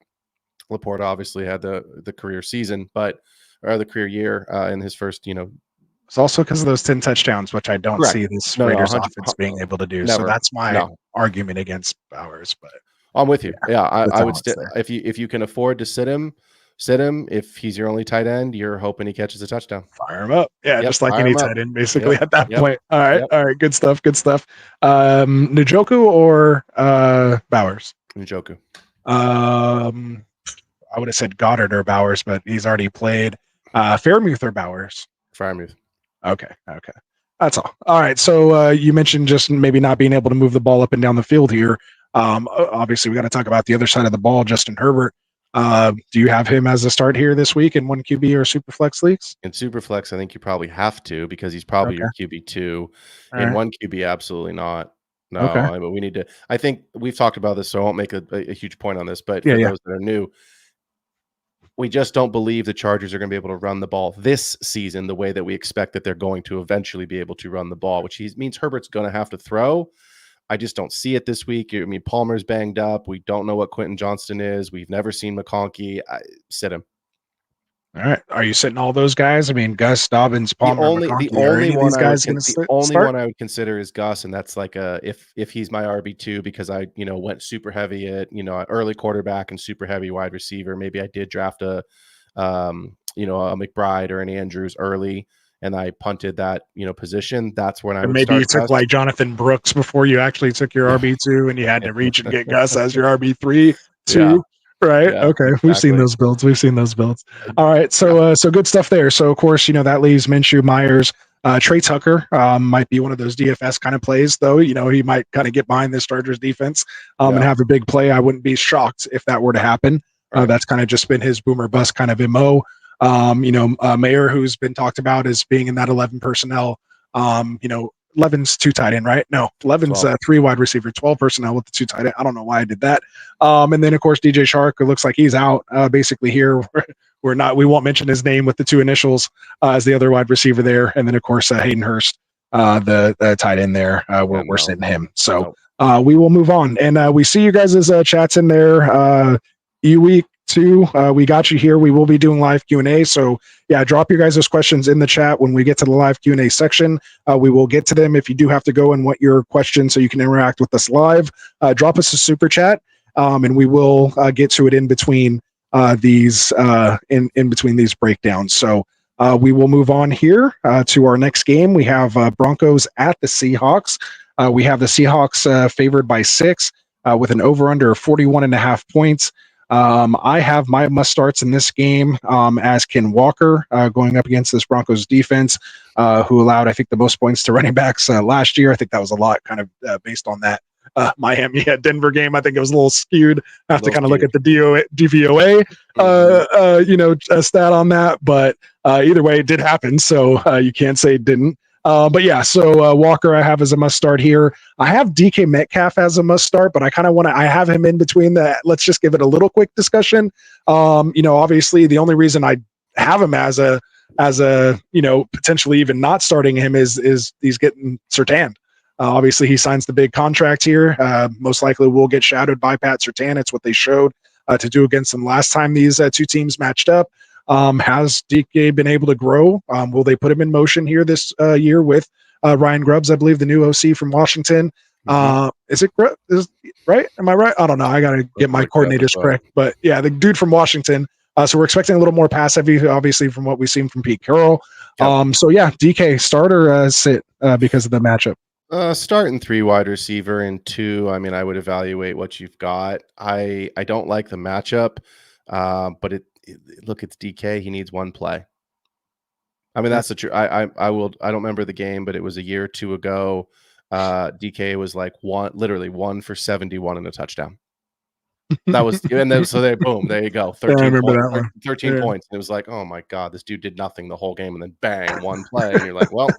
Laporta obviously had the career season, or the career year in his first, It's also because of those 10 touchdowns, which I don't see this Raiders offense being able to do. Never. So that's my argument against Bowers. But I'm with you. Yeah, I would if you can afford to sit him. If he's your only tight end, you're hoping he catches a touchdown. Fire him up. Yeah, just like any tight end, basically at that point. All right, all right, good stuff. Njoku or Bowers? Njoku. I would have said Goddard or Bowers, but he's already played. Fairmouth or Bowers? Fairmouth. Okay. That's all. All right. So you mentioned just maybe not being able to move the ball up and down the field here. Obviously, we got to talk about the other side of the ball, Justin Herbert. Do you have him as a start here this week in 1 QB or Superflex leagues? In Superflex, I think you probably have to because he's probably your QB2. In 1 QB, absolutely not. No, I mean, we need to. I think we've talked about this, so I won't make a huge point on this. But for those that are new, we just don't believe the Chargers are going to be able to run the ball this season the way that we expect that they're going to eventually be able to run the ball, which means Herbert's going to have to throw. I just don't see it this week. I mean, Palmer's banged up. We don't know what Quentin Johnston is. We've never seen McConkey. Sit him. All right. Are you sitting all those guys? I mean, Gus, Dobbins, Palmer, The McConkey. Are any of these guys going to start? one I would consider is Gus, and that's like if he's my RB2 because I went super heavy at early quarterback and super heavy wide receiver. Maybe I did draft a McBride or an Andrews early, and I punted that position. That's when I would Maybe start you took Gus. like Jonathan Brooks before you actually took your RB2, and you had to reach and get Gus as your RB3 too. Right. Yeah, Okay. exactly. We've seen those builds. All right. So, so good stuff there. So, of course, that leaves Minshew, Myers, Trey Tucker might be one of those DFS kind of plays, though. He might kind of get behind this Chargers defense and have a big play. I wouldn't be shocked if that were to happen. Right. That's kind of just been his boomer bust kind of MO. Mayer, who's been talked about as being in that 11 personnel. 11's 2 tight end, right? No, 11's 3 wide receiver, 12 personnel with the 2 tight end. I don't know why I did that. And then of course DJ Shark, who looks like he's out basically here. We won't mention his name with the 2 initials as the other wide receiver there. And then of course Hayden Hurst, the tight end there. We're sitting him. So we will move on. And we see you guys' chats in there. Week 2, we got you here. We will be doing live Q&A. So yeah, drop your guys' questions in the chat when we get to the live Q&A section. We will get to them. If you do have to go and want your question so you can interact with us live, drop us a super chat, and we will get to it in between these between these breakdowns. So we will move on here to our next game. We have Broncos at the Seahawks. We have the Seahawks favored by 6 with an over-under of 41.5 points. I have my must starts in this game as Ken Walker going up against this Broncos defense, who allowed, I think, the most points to running backs last year. I think that was a lot kind of based on that Miami Denver game. I think it was a little skewed. I have to kind of look at the DVOA, stat on that. But either way, it did happen. So you can't say it didn't. But yeah, so Walker I have as a must start here. I have DK Metcalf as a must start, but I kind of I have him in between that. Let's just give it a little quick discussion. Obviously the only reason I have him as a potentially even not starting him is he's getting Surtain. Obviously he signs the big contract here. Most likely will get shadowed by Pat Surtain. It's what they showed to do against them last time these 2 teams matched up. Has DK been able to grow? Will they put him in motion here this year with Ryan Grubbs, I believe, the new OC from Washington? Is it right? Am I right? I don't know. I got to get my coordinators correct. But yeah, the dude from Washington. So we're expecting a little more pass heavy, obviously, from what we've seen from Pete Carroll. So yeah, DK start or sit because of the matchup. Start in 3 wide receiver and 2. I mean, I would evaluate what you've got. I don't like the matchup, but look, it's DK. He needs 1 play. I mean, that's the truth. I don't remember the game, but it was a year or 2 ago. DK was like literally 1 for 71 and a touchdown. That was, and then so boom, there you go. 13 points. 13 points. And it was like, oh my God, this dude did nothing the whole game, and then bang, 1 play, and you're like, well,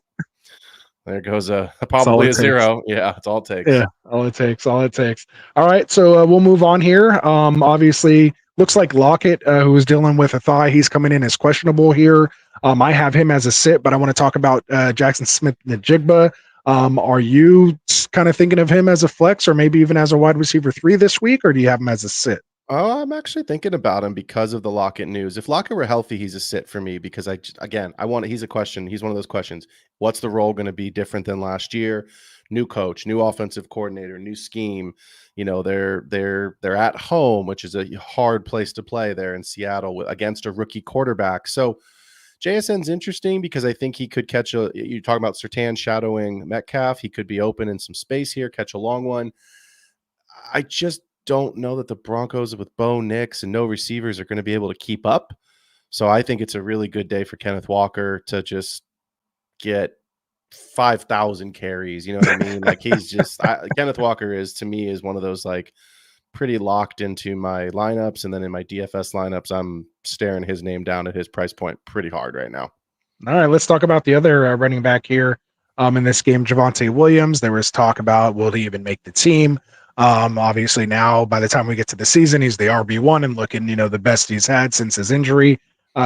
there goes probably a 0. Yeah, it's all it takes. Yeah, all it takes. All right, so we'll move on here. Obviously, looks like Lockett, who is dealing with a thigh, he's coming in as questionable here. I have him as a sit, but I want to talk about Jackson Smith-Njigba. Are you kind of thinking of him as a flex or maybe even as a wide receiver 3 this week, or do you have him as a sit? Oh, I'm actually thinking about him because of the Lockett news. If Lockett were healthy, he's a sit for me because he's a question. He's one of those questions. What's the role going to be different than last year? New coach, new offensive coordinator, new scheme. They're at home, which is a hard place to play there in Seattle against a rookie quarterback. So JSN's interesting because I think he could catch you're talking about Surtain shadowing Metcalf. He could be open in some space here, catch a long one. I just don't know that the Broncos with Bo Nix and no receivers are going to be able to keep up. So I think it's a really good day for Kenneth Walker to just get 5,000 carries. You know what I mean? Like he's just Kenneth Walker is one of those like pretty locked into my lineups, and then in my DFS lineups, I'm staring his name down at his price point pretty hard right now. All right, let's talk about the other running back here in this game, Javonte Williams. There was talk about will he even make the team? Obviously now by the time we get to the season, he's the RB1 and looking, the best he's had since his injury.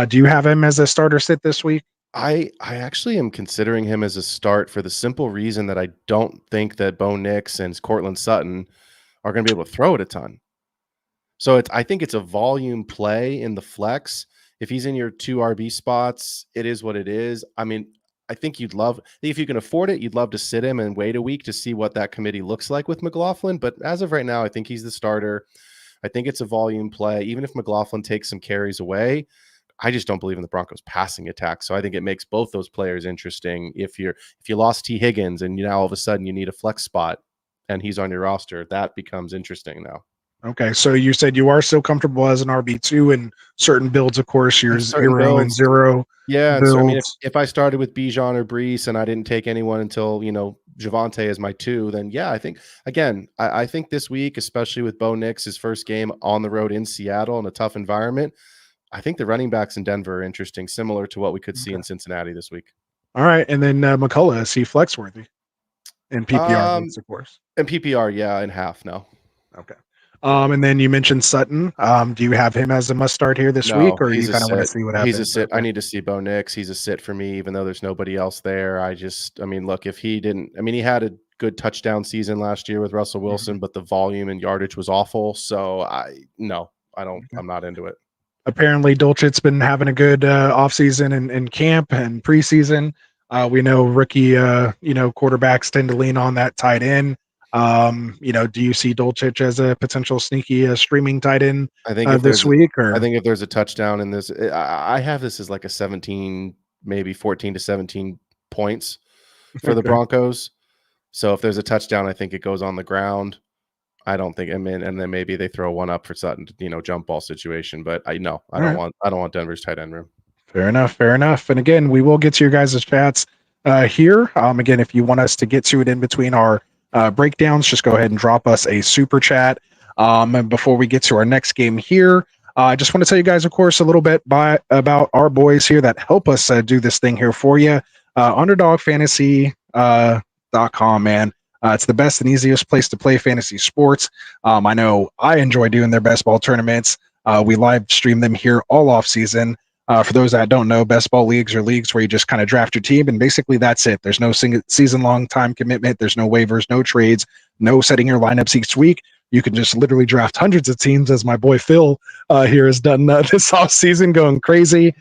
Do you have him as a starter sit this week? I actually am considering him as a start for the simple reason that I don't think that Bo Nix and Cortland Sutton are going to be able to throw it a ton. So I think it's a volume play in the flex. if he's in your 2 RB spots, it is what it is. I mean, I think if you can afford it, you'd love to sit him and wait a week to see what that committee looks like with McLaughlin. But as of right now, I think he's the starter. I think it's a volume play. Even if McLaughlin takes some carries away, I just don't believe in the Broncos passing attack. So I think it makes both those players interesting. If you lost T. Higgins and now all of a sudden you need a flex spot and he's on your roster, that becomes interesting now. Okay, so you said you are still comfortable as an RB2 in certain builds, of course, your 0 and 0 Yeah, builds. so I mean, if I started with Bijan or Brees and I didn't take anyone until, Javonte as my 2, then yeah, I think, again, I think this week, especially with Bo Nix, his first game on the road in Seattle in a tough environment, I think the running backs in Denver are interesting, similar to what we could see in Cincinnati this week. All right, and then McCullough, is he flex worthy? In PPR, leagues, of course. In PPR, yeah, in half, no. Okay. And then you mentioned Sutton. Do you have him as a must start here this week, or you kind of want to see what happens? He's a sit. Okay. I need to see Bo Nix. He's a sit for me, even though there's nobody else there. Look, if he didn't, he had a good touchdown season last year with Russell Wilson, but the volume and yardage was awful. So I don't. Okay. I'm not into it. Apparently, Dolce's been having a good offseason and camp and preseason. We know rookie, quarterbacks tend to lean on that tight end. Do you see Dolce as a potential sneaky streaming tight end this week? Or I think if there's a touchdown in this, I have this as like a 17, maybe 14 to 17 points for the Broncos. So if there's a touchdown, I think it goes on the ground. I don't think, and then maybe they throw one up for Sutton, jump ball situation. But I don't want Denver's tight end room. Fair enough. And again, we will get to your guys' chats here. Again, if you want us to get to it in between our breakdowns, just go ahead and drop us a super chat. And before we get to our next game here, I just want to tell you guys, of course, a little bit about our boys here that help us do this thing here for you. UnderdogFantasy.com, man. It's the best and easiest place to play fantasy sports. I know I enjoy doing their best ball tournaments. We live stream them here all off season. For those that don't know, best ball leagues are leagues where you just kind of draft your team, and basically that's it. There's no season-long time commitment. There's no waivers, no trades, no setting your lineups each week. You can just literally draft hundreds of teams, as my boy Phil here has done this offseason, going crazy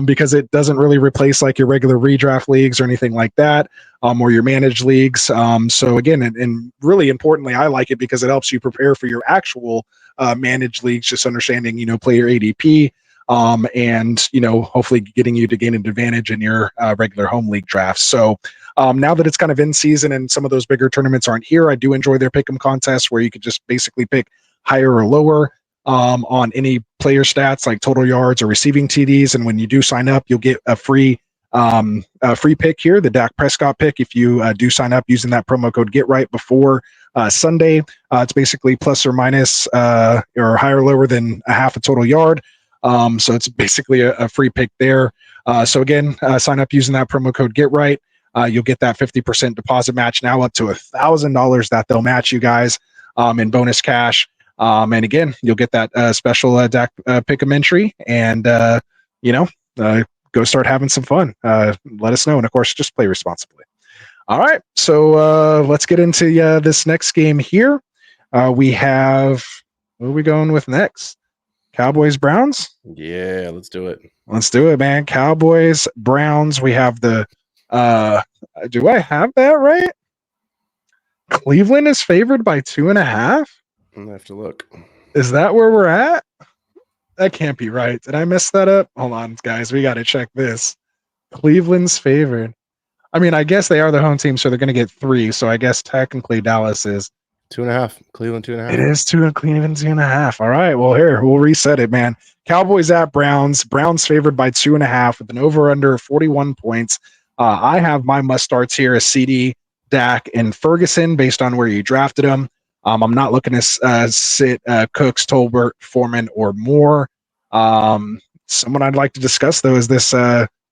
because it doesn't really replace like your regular redraft leagues or anything like that, or your managed leagues. So again, and really importantly, I like it because it helps you prepare for your actual managed leagues, just understanding, player ADP, and hopefully getting you to gain an advantage in your regular home league drafts. So now that it's kind of in season and some of those bigger tournaments aren't here, I do enjoy their pick'em contests where you could just basically pick higher or lower on any player stats like total yards or receiving TDs. And when you do sign up, you'll get a free pick here, the Dak Prescott pick, if you do sign up using that promo code GetRight before Sunday. It's basically plus or minus or higher or lower than a half a total yard. So it's basically a free pick there. So again, sign up using that promo code GetRight. You'll get that 50% deposit match, now up to $1,000 that they'll match you guys in bonus cash. And again, you'll get that special Dak pick'em entry, and go start having some fun. Let us know, and of course, just play responsibly. All right, so let's get into this next game here. We have, what are we going with next? Cowboys, Browns? Yeah, let's do it. Let's do it, man. Cowboys, Browns. We have the do I have that right? Cleveland is favored by 2.5. I have to look. Is that where we're at? That can't be right. Did I mess that up? Hold on, guys. We got to check this. Cleveland's favored. I mean, I guess they are the home team, so they're going to get 3. So I guess technically Dallas is 2.5. Cleveland 2.5. It is 2 and Cleveland 2.5. All right. Well, here we'll reset it, man. Cowboys at Browns. Browns favored by 2.5 with an over/under 41 points. I have my must starts here as CD, Dak, and Ferguson based on where you drafted them. I'm not looking to sit Cooks, Tolbert, Foreman, or Moore. Someone I'd like to discuss, though, is this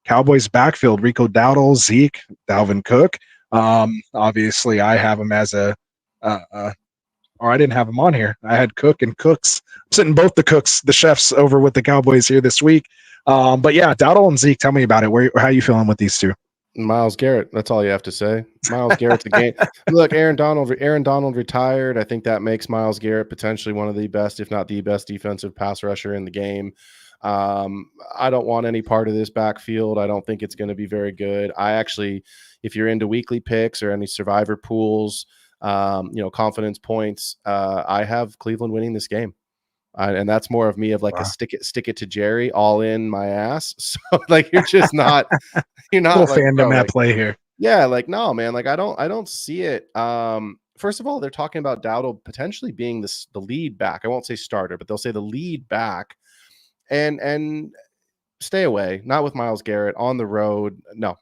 Cowboys backfield. Rico Dowdle, Zeke, Dalvin Cook. Obviously, I have him as or I didn't have him on here. I had Cook and Cooks. I'm sitting both the chefs over with the Cowboys here this week. But yeah, Dowdle and Zeke, tell me about it. How are you feeling with these two? Myles Garrett. That's all you have to say. Myles Garrett's the game. Look, Aaron Donald retired. I think that makes Myles Garrett potentially one of the best, if not the best, defensive pass rusher in the game. I don't want any part of this backfield. I don't think it's going to be very good. I actually, if you're into weekly picks or any survivor pools, confidence points, I have Cleveland winning this game. And that's more of me of like a stick it to Jerry all in my ass. So like you're just not Little like, fandom bro, at like, play here. yeah, like no, man, like I don't see it. First of all, they're talking about Dowdle potentially being the lead back. I won't say starter, but they'll say the lead back, and stay away. Not with Myles Garrett on the road. No.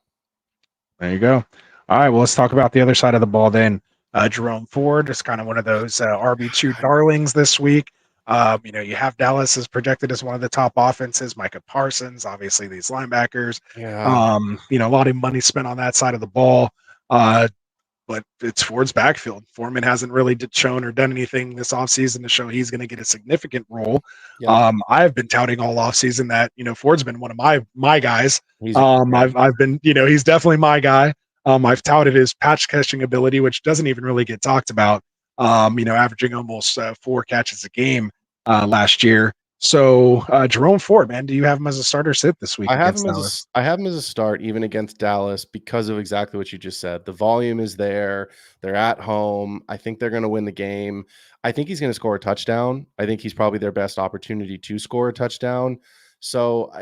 There you go. All right, well, let's talk about the other side of the ball then. Jerome Ford is kind of one of those RB2 darlings this week. You have Dallas is projected as one of the top offenses. Micah Parsons, obviously these linebackers. Yeah. A lot of money spent on that side of the ball. But it's Ford's backfield. Foreman hasn't really shown or done anything this offseason to show he's going to get a significant role. Yeah. I've been touting all offseason that, Ford's been one of my guys. He's I've been, he's definitely my guy. I've touted his patch catching ability, which doesn't even really get talked about. Averaging almost 4 catches a game last year. So Jerome Ford, man, do you have him as a starter sit this week? I have against him Dallas? I have him as a start even against Dallas because of exactly what you just said. The volume is there. They're at home. I think they're going to win the game. I think he's going to score a touchdown. I think he's probably their best opportunity to score a touchdown. So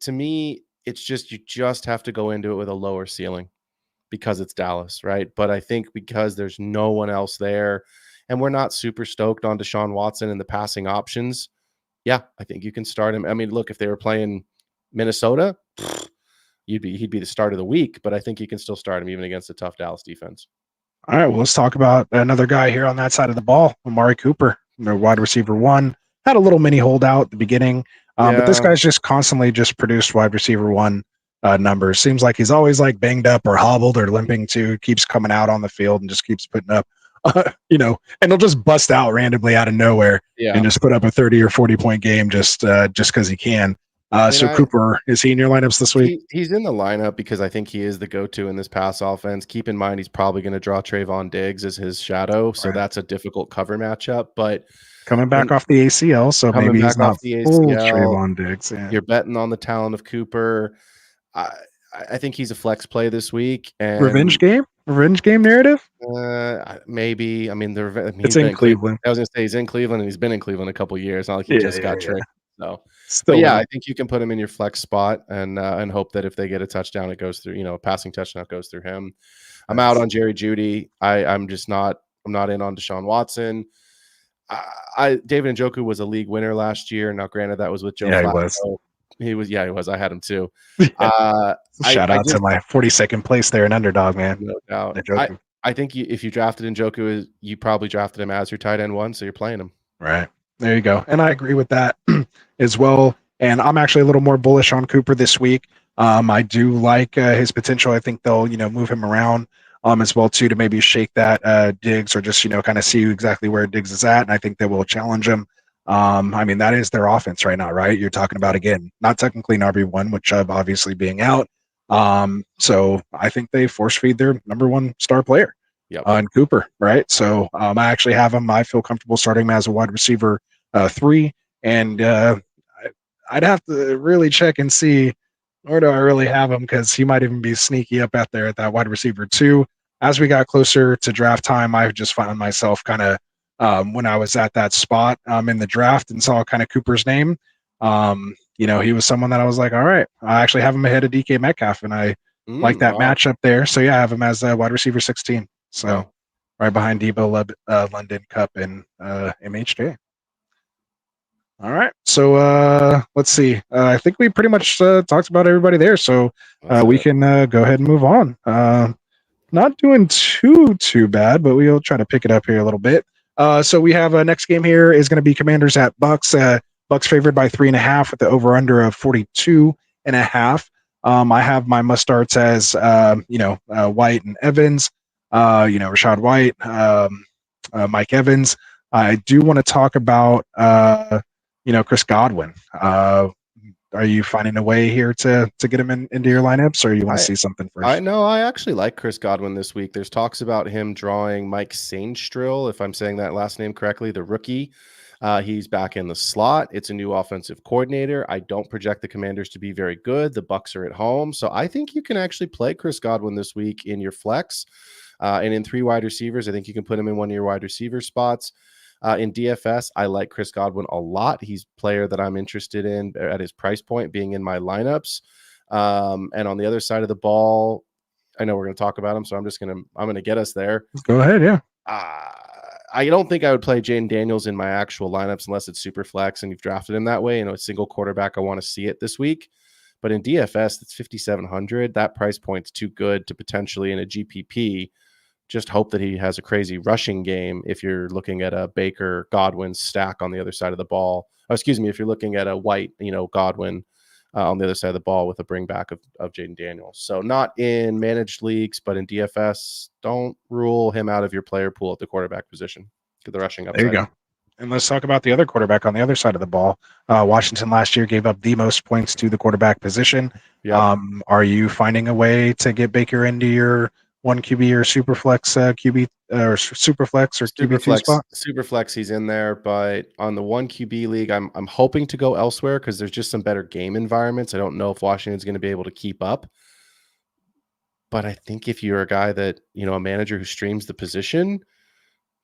to me, it's just you just have to go into it with a lower ceiling because it's Dallas, right? But I think because there's no one else there and we're not super stoked on Deshaun Watson and the passing options, yeah, I think you can start him. I mean, look, if they were playing Minnesota, he'd be the start of the week, but I think you can still start him even against a tough Dallas defense. All right, well, let's talk about another guy here on that side of the ball, Amari Cooper, their wide receiver 1. Had a little mini holdout at the beginning, but this guy's just constantly just produced wide receiver 1 numbers. Seems like he's always like banged up or hobbled or limping too, keeps coming out on the field and just keeps putting up, and he'll just bust out randomly out of nowhere and just put up a 30 or 40 point game just because he can. Cooper, is he in your lineups this week? He's in the lineup because I think he is the go-to in this pass offense. Keep in mind, he's probably going to draw Trayvon Diggs as his shadow. So that's a difficult cover matchup, but coming back off the ACL. So maybe he's not full Trayvon Diggs. Yeah. You're betting on the talent of Cooper. I think he's a flex play this week. And revenge game narrative. Maybe. I mean, it's in Cleveland. I was going to say he's in Cleveland and he's been in Cleveland a couple of years. Not like he just got tricked. So, I think you can put him in your flex spot and hope that if they get a touchdown, it goes through. A passing touchdown goes through him. I'm out on Jerry Jeudy. I'm not in on Deshaun Watson. David Njoku was a league winner last year. Now, granted, that was with Joe Flacco. He was. I had him too. Shout out to my 42nd place there in underdog, man. No doubt. I think if you drafted Njoku, you probably drafted him as your tight end 1, so you're playing him. Right. There you go. And I agree with that as well. And I'm actually a little more bullish on Cooper this week. I do like his potential. I think they'll, move him around as well too, to maybe shake that Diggs or just, kind of see exactly where Diggs is at. And I think they will challenge him. That is their offense right now, right? You're talking about, again, not technically an RB1 with Chubb obviously being out. So I think they force feed their number 1 star player on Cooper, right? So I actually have him. I feel comfortable starting him as a wide receiver 3. And I'd have to really check and see where do I really have him, because he might even be sneaky up out there at that wide receiver 2. As we got closer to draft time, I just found myself kind of when I was at that spot in the draft and saw kind of Cooper's name, he was someone that I was like, all right, I actually have him ahead of DK Metcalf, and I like that matchup there. So yeah, I have him as wide receiver 16. So right behind Debo, London, Cup, and MHJ. All right. So let's see. I think we pretty much talked about everybody there. So we can go ahead and move on. Not doing too bad, but we'll try to pick it up here a little bit. So we have next game here is going to be Commanders at Bucks. Bucks favored by 3.5 with the over under of 42.5. I have my must starts as White and Evans. Rashad White, Mike Evans. I do want to talk about Chris Godwin. Are you finding a way here to get him into your lineups, or you want to see something first? I actually like Chris Godwin this week. There's talks about him drawing Mike Sainstrill, if I'm saying that last name correctly, the rookie. He's back in the slot. It's a new offensive coordinator. I don't project the Commanders to be very good. The Bucs are at home. So I think you can actually play Chris Godwin this week in your flex. And in 3 wide receivers, I think you can put him in one of your wide receiver spots. In DFS, I like Chris Godwin a lot. He's a player that I'm interested in at his price point being in my lineups. And on the other side of the ball, I know we're going to talk about him, so I'm going to get us there. Go ahead. Yeah. I don't think I would play Jaden Daniels in my actual lineups unless it's super flex and you've drafted him that way. A single quarterback, I want to see it this week. But in DFS, it's 5,700. That price point's too good to potentially in a GPP. Just hope that he has a crazy rushing game if you're looking at a Baker Godwin stack on the other side of the ball. Oh, excuse me, if you're looking at a White, Godwin on the other side of the ball with a bring back of Jaden Daniels. So not in managed leagues, but in DFS, don't rule him out of your player pool at the quarterback position. Get the rushing upside. There you go. And let's talk about the other quarterback on the other side of the ball. Washington last year gave up the most points to the quarterback position. Yep. Are you finding a way to get Baker into your 1 QB or Superflex QB or Superflex or QB2 spot? Superflex, he's in there, but on the 1 QB league, I'm hoping to go elsewhere because there's just some better game environments. I don't know if Washington's going to be able to keep up. But I think if you're a guy that, a manager who streams the position,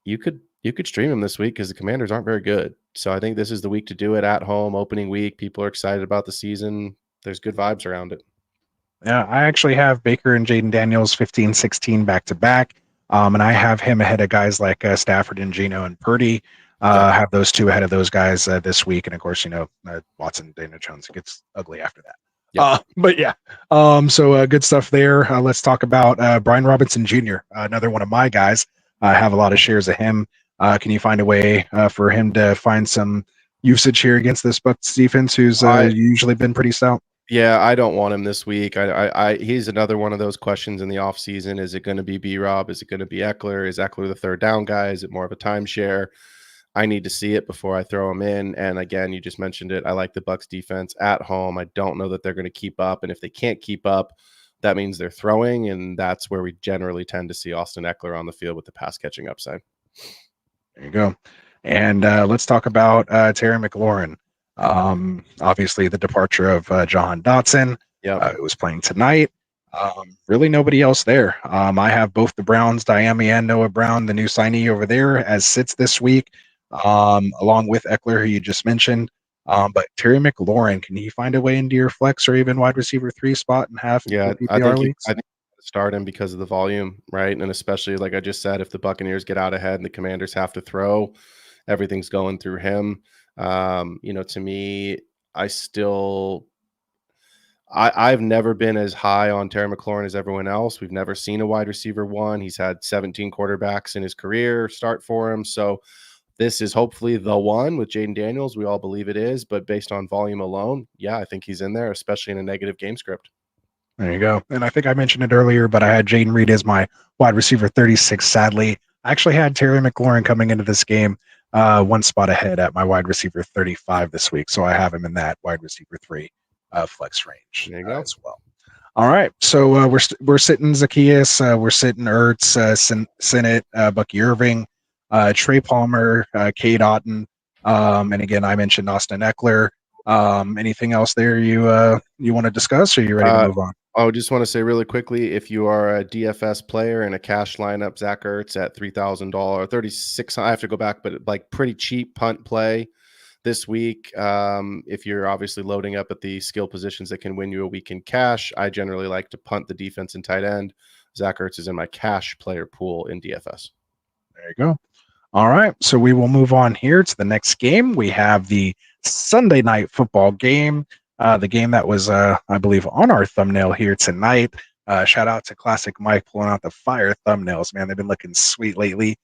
you could stream him this week because the Commanders aren't very good. So I think this is the week to do it at home, opening week. People are excited about the season. There's good vibes around it. Yeah, I actually have Baker and Jaden Daniels 15-16 back-to-back. And I have him ahead of guys like Stafford and Geno and Purdy. Have those two ahead of those guys this week. And of course, Watson, Daniel Jones, it gets ugly after that. Yep. But yeah, so good stuff there. Let's talk about Brian Robinson Jr., another one of my guys. I have a lot of shares of him. Can you find a way for him to find some usage here against this Bucs defense, who's usually been pretty stout? Yeah, I don't want him this week. He's another one of those questions in the offseason. Is it going to be B-Rob? Is it going to be Eckler? Is Eckler the third down guy? Is it more of a timeshare? I need to see it before I throw him in. And again, you just mentioned it. I like the Bucs defense at home. I don't know that they're going to keep up. And if they can't keep up, that means they're throwing. And that's where we generally tend to see Austin Eckler on the field with the pass catching upside. There you go. And let's talk about Terry McLaurin. Obviously the departure of Jahan Dotson. It was playing tonight. Really nobody else there. I have both the Browns, Diami and Noah Brown, the new signee over there, as sits this week, along with Eckler, who you just mentioned. But Terry McLaurin, can he find a way into your flex or even wide receiver 3 spot and have PPR leagues? I think start him because of the volume, right? And especially, like I just said, if the Buccaneers get out ahead and the Commanders have to throw, everything's going through him. To me, I've never been as high on Terry McLaurin as everyone else. We've never seen a wide receiver 1. He's had 17 quarterbacks in his career start for him. So this is hopefully the one with Jaden Daniels. We all believe it is, but based on volume alone, yeah, I think he's in there, especially in a negative game script. There you go. And I think I mentioned it earlier, but I had Jaden Reed as my wide receiver 36. Sadly, I actually had Terry McLaurin coming into this game one spot ahead at my wide receiver 35 this week. So I have him in that wide receiver 3 flex range as well. All right. So we're sitting Zacchaeus, we're sitting Ertz, Sinnott, Bucky Irving, Trey Palmer, Cade Otton. And again, I mentioned Austin Eckler. Anything else there you want to discuss, or are you ready to move on? I just want to say really quickly, if you are a DFS player in a cash lineup, Zach Ertz at $3,000, 36. I have to go back, but like pretty cheap punt play this week. If you're obviously loading up at the skill positions that can win you a week in cash, I generally like to punt the defense and tight end. Zach Ertz is in my cash player pool in DFS. There you go. All right. So we will move on here to the next game. We have the Sunday night football game. The game that was, I believe, on our thumbnail here tonight. Shout out to Classic Mike pulling out the fire thumbnails, man. They've been looking sweet lately.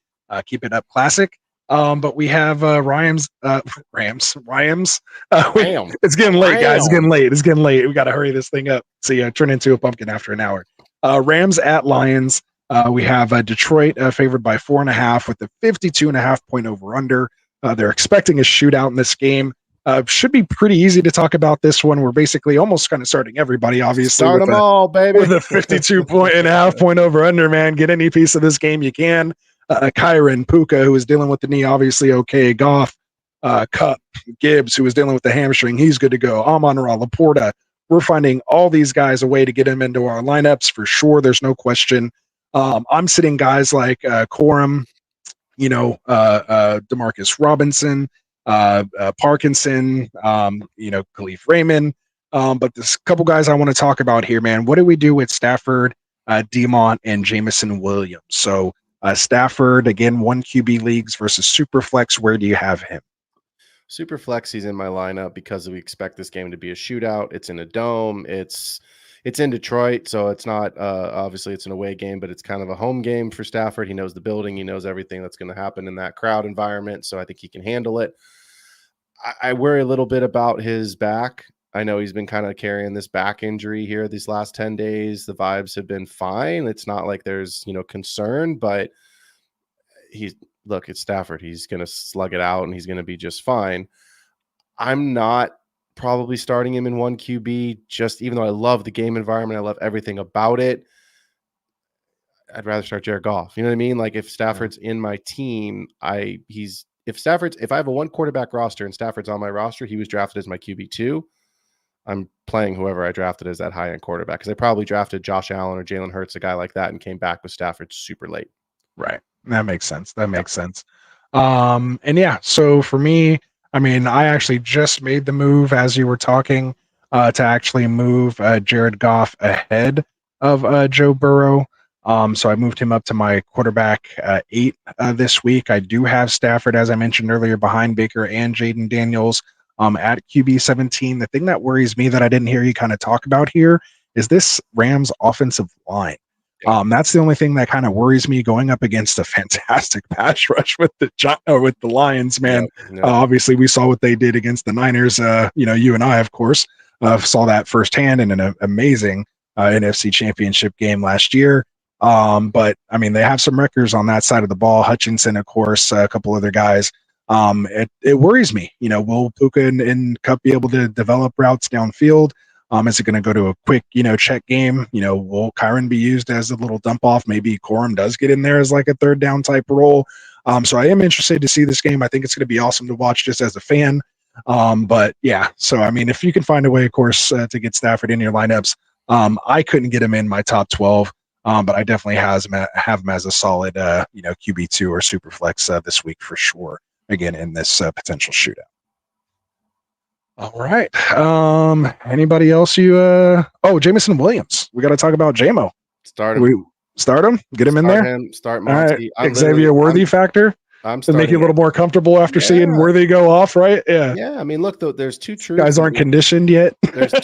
Keep it up, Classic. But we have Rams. It's getting late, guys. It's getting late. We got to hurry this thing up. So turn into a pumpkin after an hour. Rams at Lions. We have Detroit favored by 4.5 with the 52.5 point over under. They're expecting a shootout in this game. Should be pretty easy to talk about this one. We're basically almost kind of starting everybody, obviously. Start them all, baby. With a 52.5 point over under, man. Get any piece of this game you can. Kyron, Puka, who is dealing with the knee, obviously okay. Goff, Cup, Gibbs, who was dealing with the hamstring, he's good to go. Amon-Ra, Laporta. We're finding all these guys a way to get them into our lineups for sure. There's no question. I'm sitting guys like Corum, Demarcus Robinson, Parkinson, Khalif Raymond. But there's a couple guys I want to talk about here, man. What do we do with Stafford, Demont, and Jameson Williams? So Stafford, again, 1 QB leagues versus Superflex. Where do you have him? Superflex, he's in my lineup because we expect this game to be a shootout. It's in a dome. It's in Detroit, so it's not obviously it's an away game, but it's kind of a home game for Stafford. He knows the building. He knows everything that's going to happen in that crowd environment, so I think he can handle it. I worry a little bit about his back. I know he's been kind of carrying this back injury here these last 10 days. The vibes have been fine. It's not like there's, concern, but it's Stafford. He's going to slug it out and he's going to be just fine. I'm not probably starting him in 1 QB, just even though I love the game environment, I love everything about it. I'd rather start Jared Goff. You know what I mean? Like if Stafford's in my team, if I have a 1 quarterback roster and Stafford's on my roster, he was drafted as my QB2. I'm playing whoever I drafted as that high-end quarterback because I probably drafted Josh Allen or Jalen Hurts, a guy like that, and came back with Stafford super late. Right. That makes sense. And yeah, so for me, I actually just made the move as you were talking to actually move Jared Goff ahead of Joe Burrow. So I moved him up to my quarterback 8 this week. I do have Stafford, as I mentioned earlier, behind Baker and Jaden Daniels at QB 17. The thing that worries me that I didn't hear you kind of talk about here is this Rams offensive line. That's the only thing that kind of worries me going up against a fantastic pass rush with the Lions, man. Obviously, we saw what they did against the Niners. You and I, of course, saw that firsthand in an amazing NFC Championship game last year. But they have some wreckers on that side of the ball. Hutchinson, of course, a couple other guys. It worries me. Will Puka and Kupp be able to develop routes downfield? Is it going to go to a quick, check game? Will Kyron be used as a little dump off? Maybe Corum does get in there as like a 3rd down type role. So I am interested to see this game. I think it's going to be awesome to watch just as a fan. But yeah, so if you can find a way, of course, to get Stafford in your lineups, I couldn't get him in my top 12. But I definitely have him as a solid, QB2 or super flex this week for sure. Again, in this potential shootout. All right. Anybody else Jameson Williams. We got to talk about JMO. Start him. We start him? Get him in there? Start Monty. All right. Xavier Worthy factor? To make you a little more comfortable after seeing Worthy go off, right? Yeah. Yeah. Look, though, there's 2 truths. Guys aren't conditioned yet. There's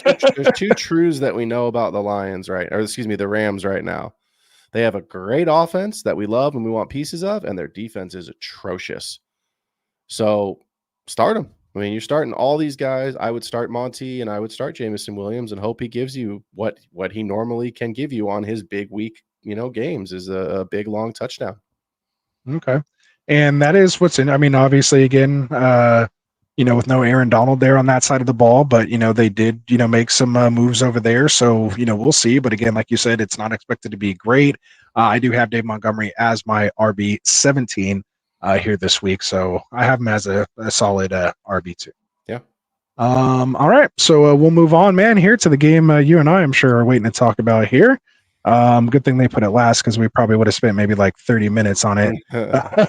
2 truths that we know about the Lions, right? Or the Rams right now. They have a great offense that we love and we want pieces of, and their defense is atrocious. So start them. You're starting all these guys. I would start Monty and I would start Jameson Williams and hope he gives you what he normally can give you on his big week, games is a big, long touchdown. Okay. And that is what's in. Obviously, again, with no Aaron Donald there on that side of the ball, but, they did, make some moves over there. So, we'll see. But again, like you said, it's not expected to be great. I do have Dave Montgomery as my RB 17 here this week. So I have him as a solid RB2. Yeah. All right. So we'll move on, man, here to the game you and I, I'm sure, are waiting to talk about here. Good thing they put it last because we probably would have spent maybe like 30 minutes on it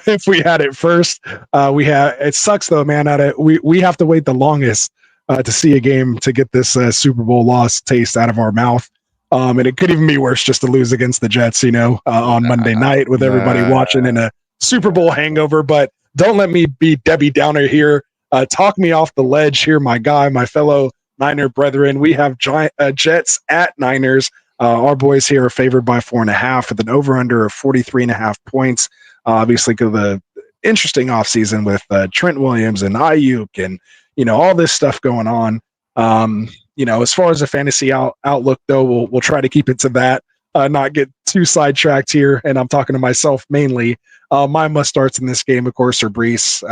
if we had it first. It sucks though, man. We have to wait the longest to see a game to get this Super Bowl loss taste out of our mouth. And it could even be worse just to lose against the Jets, on Monday night with everybody watching in a Super Bowl hangover. But don't let me be Debbie Downer here. Talk me off the ledge here, my guy, my fellow Niner brethren. We have Jets at Niners. Our boys here are favored by 4.5 with an over-under of 43.5 points. Obviously, the interesting offseason with Trent Williams and Ayuk and, all this stuff going on. As far as a fantasy outlook, though, we'll try to keep it to that, not get too sidetracked here. And I'm talking to myself mainly. My must-starts in this game, of course, are Brees,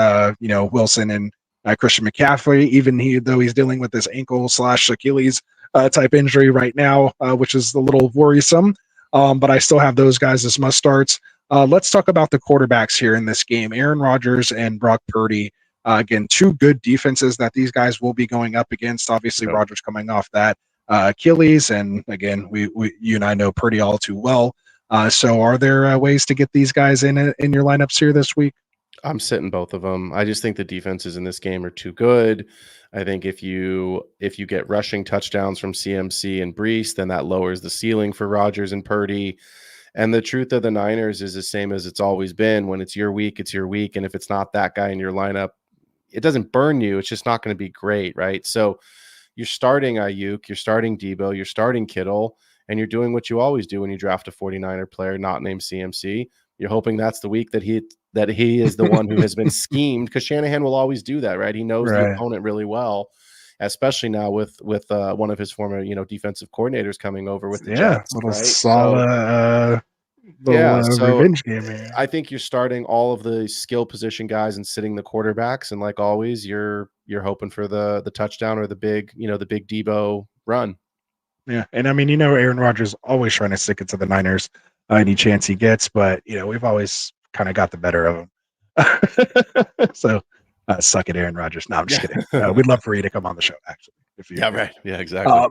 Wilson, and Christian McCaffrey, though he's dealing with this ankle/Achilles type injury right now, which is a little worrisome. But I still have those guys as must starts. Let's talk about the quarterbacks here in this game. Aaron Rodgers and Brock Purdy. Again, two good defenses that these guys will be going up against. Obviously, Yep. Rodgers coming off that Achilles, and again, we you and I know Purdy all too well. So, are there ways to get these guys in your lineups here this week? I'm sitting both of them. I just think the defenses in this game are too good. I think if you get rushing touchdowns from CMC and Brees, then that lowers the ceiling for Rodgers and Purdy. And the truth of the Niners is the same as it's always been. When it's your week, it's your week. And if it's not that guy in your lineup, it doesn't burn you. It's just not going to be great, right? So you're starting Ayuk, you're starting Debo, you're starting Kittle, and you're doing what you always do when you draft a 49er player not named CMC. You're hoping that's the week that he is the one who has been schemed, because Shanahan will always do that, right? He knows the opponent really well, especially now with one of his former defensive coordinators coming over with the Jets. Little right? solid, So revenge game here. I think you're starting all of the skill position guys and sitting the quarterbacks, and like always, you're hoping for the touchdown or the big Debo run. Yeah, and I mean, Aaron Rodgers always trying to stick it to the Niners any chance he gets, but we've always kind of got the better of him. So suck it, Aaron Rodgers. No, I'm just kidding. We'd love for you to come on the show, actually. Right. Yeah, exactly.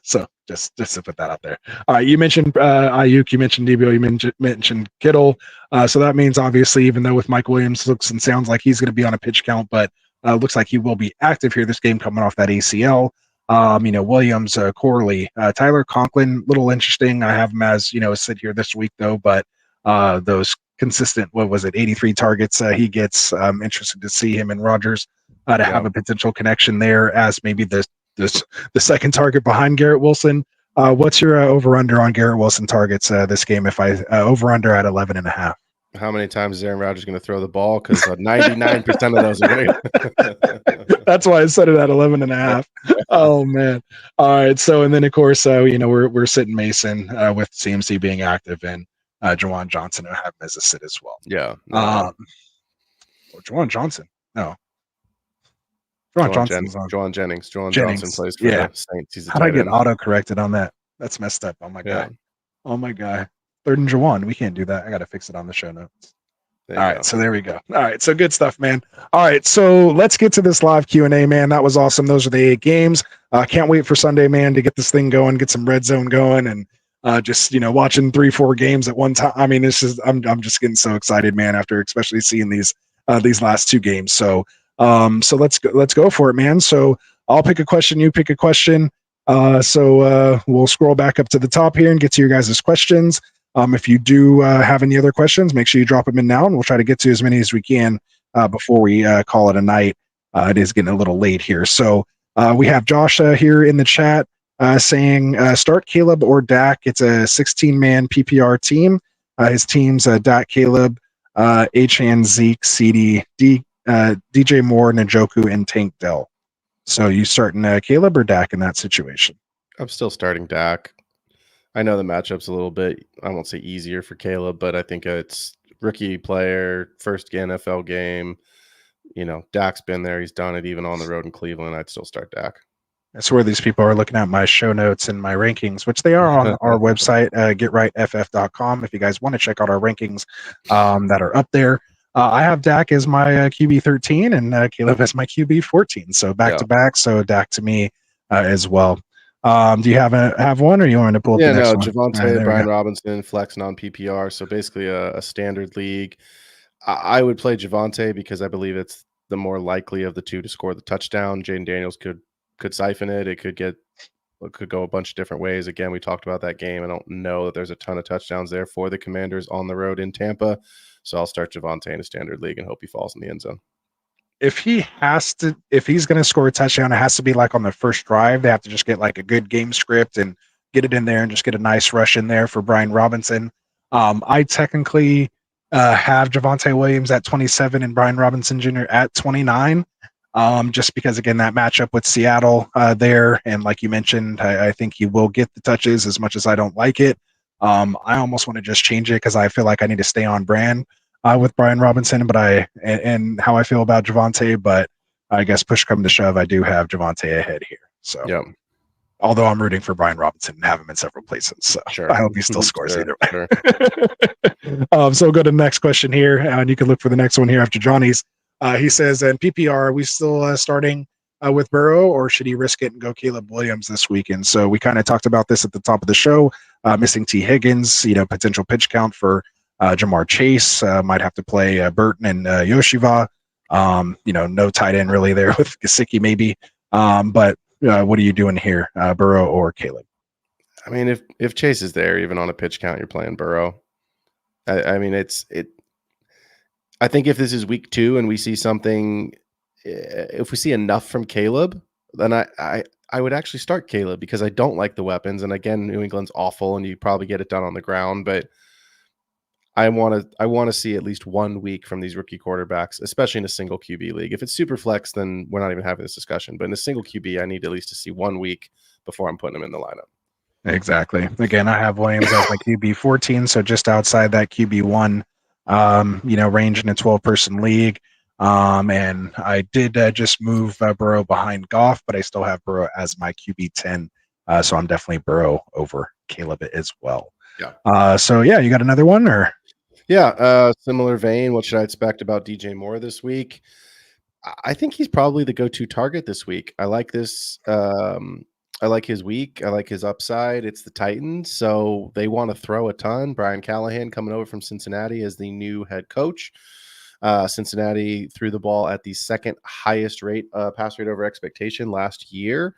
So just to put that out there. All right, you mentioned Ayuk, you mentioned Debo, you mentioned Kittle. So that means obviously, even though with Mike Williams looks and sounds like he's going to be on a pitch count, but looks like he will be active here this game coming off that ACL. Williams, Corley, Tyler Conklin, little interesting. I have him as sit here this week though, but those consistent, 83 targets he gets. I'm interested to see him and Rodgers to have a potential connection there as maybe the second target behind Garrett Wilson. What's your over-under on Garrett Wilson targets this game? If I over-under at 11.5. How many times is Aaron Rodgers going to throw the ball? Because 99% of those are going. That's why I set it at 11.5. Oh man! All right. So and then of course we're sitting Mason with CMC being active and Juwan Johnson who have him as a sit as well. Yeah. Juwan Johnson. No. Juwan Jennings. Juwan Johnson plays for the Saints. How did I get auto-corrected on that? That's messed up. Oh, my God. Oh, my God. Third and Juwan. We can't do that. I got to fix it on the show notes. All right, so there we go. All right, so good stuff, man. All right, so let's get to this live Q&A, man. That was awesome. Those are the 8 games. Can't wait for Sunday, man, to get this thing going, get some red zone going, and just watching 3-4 games at one time. I mean, I'm just getting so excited, man, after especially seeing these last 2 games. So let's go for it, man. So I'll pick a question, you pick a question. So we'll scroll back up to the top here and get to your guys' questions. If you do have any other questions, make sure you drop them in now, and we'll try to get to as many as we can before we call it a night. It is getting a little late here. So we have Josh here in the chat saying start Caleb or Dak. It's a 16-man PPR team. His team's Dak, Caleb, Achane, Zeke, CD, DJ Moore, Njoku, and Tank Dell. So you starting Caleb or Dak in that situation? I'm still starting Dak. I know the matchup's a little bit, I won't say easier for Caleb, but I think it's rookie player, first NFL game. Dak's been there. He's done it even on the road in Cleveland. I'd still start Dak. That's where these people are looking at my show notes and my rankings, which they are on our website, getrightff.com. If you guys want to check out our rankings that are up there. I have Dak as my QB 13 and Caleb as my QB 14. So back to back. So Dak to me as well. Do you have one, or you want to pull up the next one? Javonte, Brian Robinson, flexing on PPR. So basically a standard league. I would play Javonte because I believe it's the more likely of the two to score the touchdown. Jaden Daniels could siphon it. It could go a bunch of different ways. Again, we talked about that game. I don't know that there's a ton of touchdowns there for the Commanders on the road in Tampa. So I'll start Javonte in a standard league and hope he falls in the end zone. If he's going to score a touchdown, it has to be like on the first drive. They have to just get like a good game script and get it in there and just get a nice rush in there for Brian Robinson. I technically have Javonte Williams at 27 and Brian Robinson Jr. at 29. Just because, again, that matchup with Seattle there. And like you mentioned, I think he will get the touches as much as I don't like it. I almost want to just change it because I feel like I need to stay on brand with Brian Robinson, and how I feel about Javonte. But I guess push come to shove, I do have Javonte ahead here. So, although I'm rooting for Brian Robinson and have him in several places, so I hope he still scores either way. So we'll go to the next question here, and you can look for the next one here after Johnny's. He says, in PPR, are we still starting with Burrow, or should he risk it and go Caleb Williams this weekend? So we kind of talked about this at the top of the show. Missing T. Higgins, potential pitch count for Jamar Chase. Might have to play Burton and Yoshiva. No tight end really there with Gesicki maybe. But what are you doing here, Burrow or Caleb? I mean, if Chase is there, even on a pitch count, you're playing Burrow. I mean, I think if this is week 2 and we see something, if we see enough from Caleb, then I would actually start Caleb, because I don't like the weapons. And again, New England's awful, and you probably get it done on the ground. But I want to see at least 1 week from these rookie quarterbacks, especially in a single QB league. If it's super flex, then we're not even having this discussion. But in a single QB, I need at least to see 1 week before I'm putting him in the lineup. Exactly. Again, I have Williams as my QB 14, so just outside that QB 1, range in a 12-person league. And I did just move Burrow behind Goff, but I still have Burrow as my QB 10. So I'm definitely Burrow over Caleb as well. Yeah. You got another one, or? Yeah, similar vein. What should I expect about DJ Moore this week? I think he's probably the go-to target this week. I like this. I like his week. I like his upside. It's the Titans, so they want to throw a ton. Brian Callahan coming over from Cincinnati as the new head coach. Cincinnati threw the ball at the second highest rate, pass rate over expectation last year.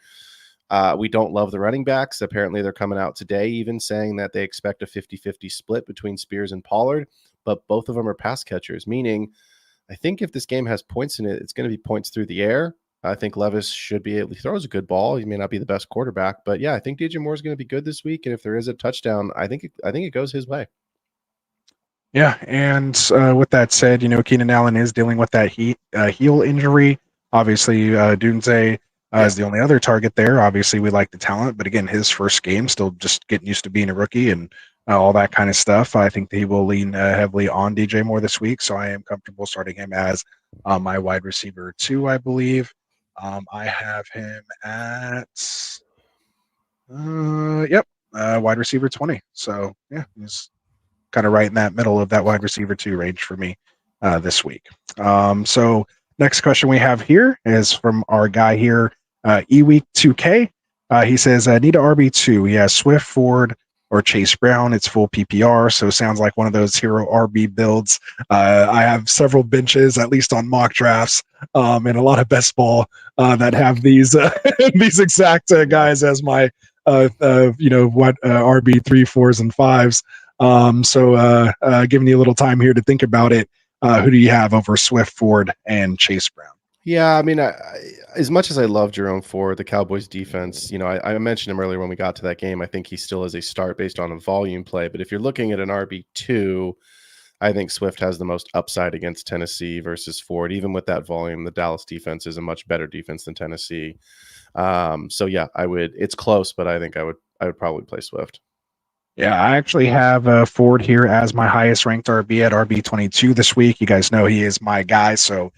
We don't love the running backs. Apparently, they're coming out today even saying that they expect a 50-50 split between Spears and Pollard, but both of them are pass catchers, meaning I think if this game has points in it, it's going to be points through the air. I think Levis should be able to throws a good ball. He may not be the best quarterback, but yeah, I think DJ Moore is going to be good this week. And if there is a touchdown, I think it goes his way. Yeah, and with that said, Keenan Allen is dealing with that heel injury. Obviously, Dunze is the only other target there. Obviously, we like the talent, but again, his first game, still just getting used to being a rookie and all that kind of stuff. I think that he will lean heavily on DJ Moore this week, so I am comfortable starting him as my wide receiver 2, I believe. I have him at wide receiver 20. So yeah, he's kind of right in that middle of that wide receiver 2 range for me this week. So next question we have here is from our guy here, eWeek 2K. He says, need a RB2. He has Swift, Ford, or Chase Brown. It's full PPR, so sounds like one of those hero RB builds. I have several benches, at least on mock drafts, and a lot of best ball that have these these exact guys as my RB 3, 4s, and 5s. Giving you a little time here to think about it. Who do you have over Swift, Ford, and Chase Brown? Yeah, I mean, as much as I love Jerome Ford, the Cowboys defense, I mentioned him earlier when we got to that game. I think he still is a start based on a volume play. But if you're looking at an RB2, I think Swift has the most upside against Tennessee versus Ford. Even with that volume, the Dallas defense is a much better defense than Tennessee. It's close, but I think I would probably play Swift. Yeah, I actually have Ford here as my highest ranked RB at RB 22 this week. You guys know he is my guy, so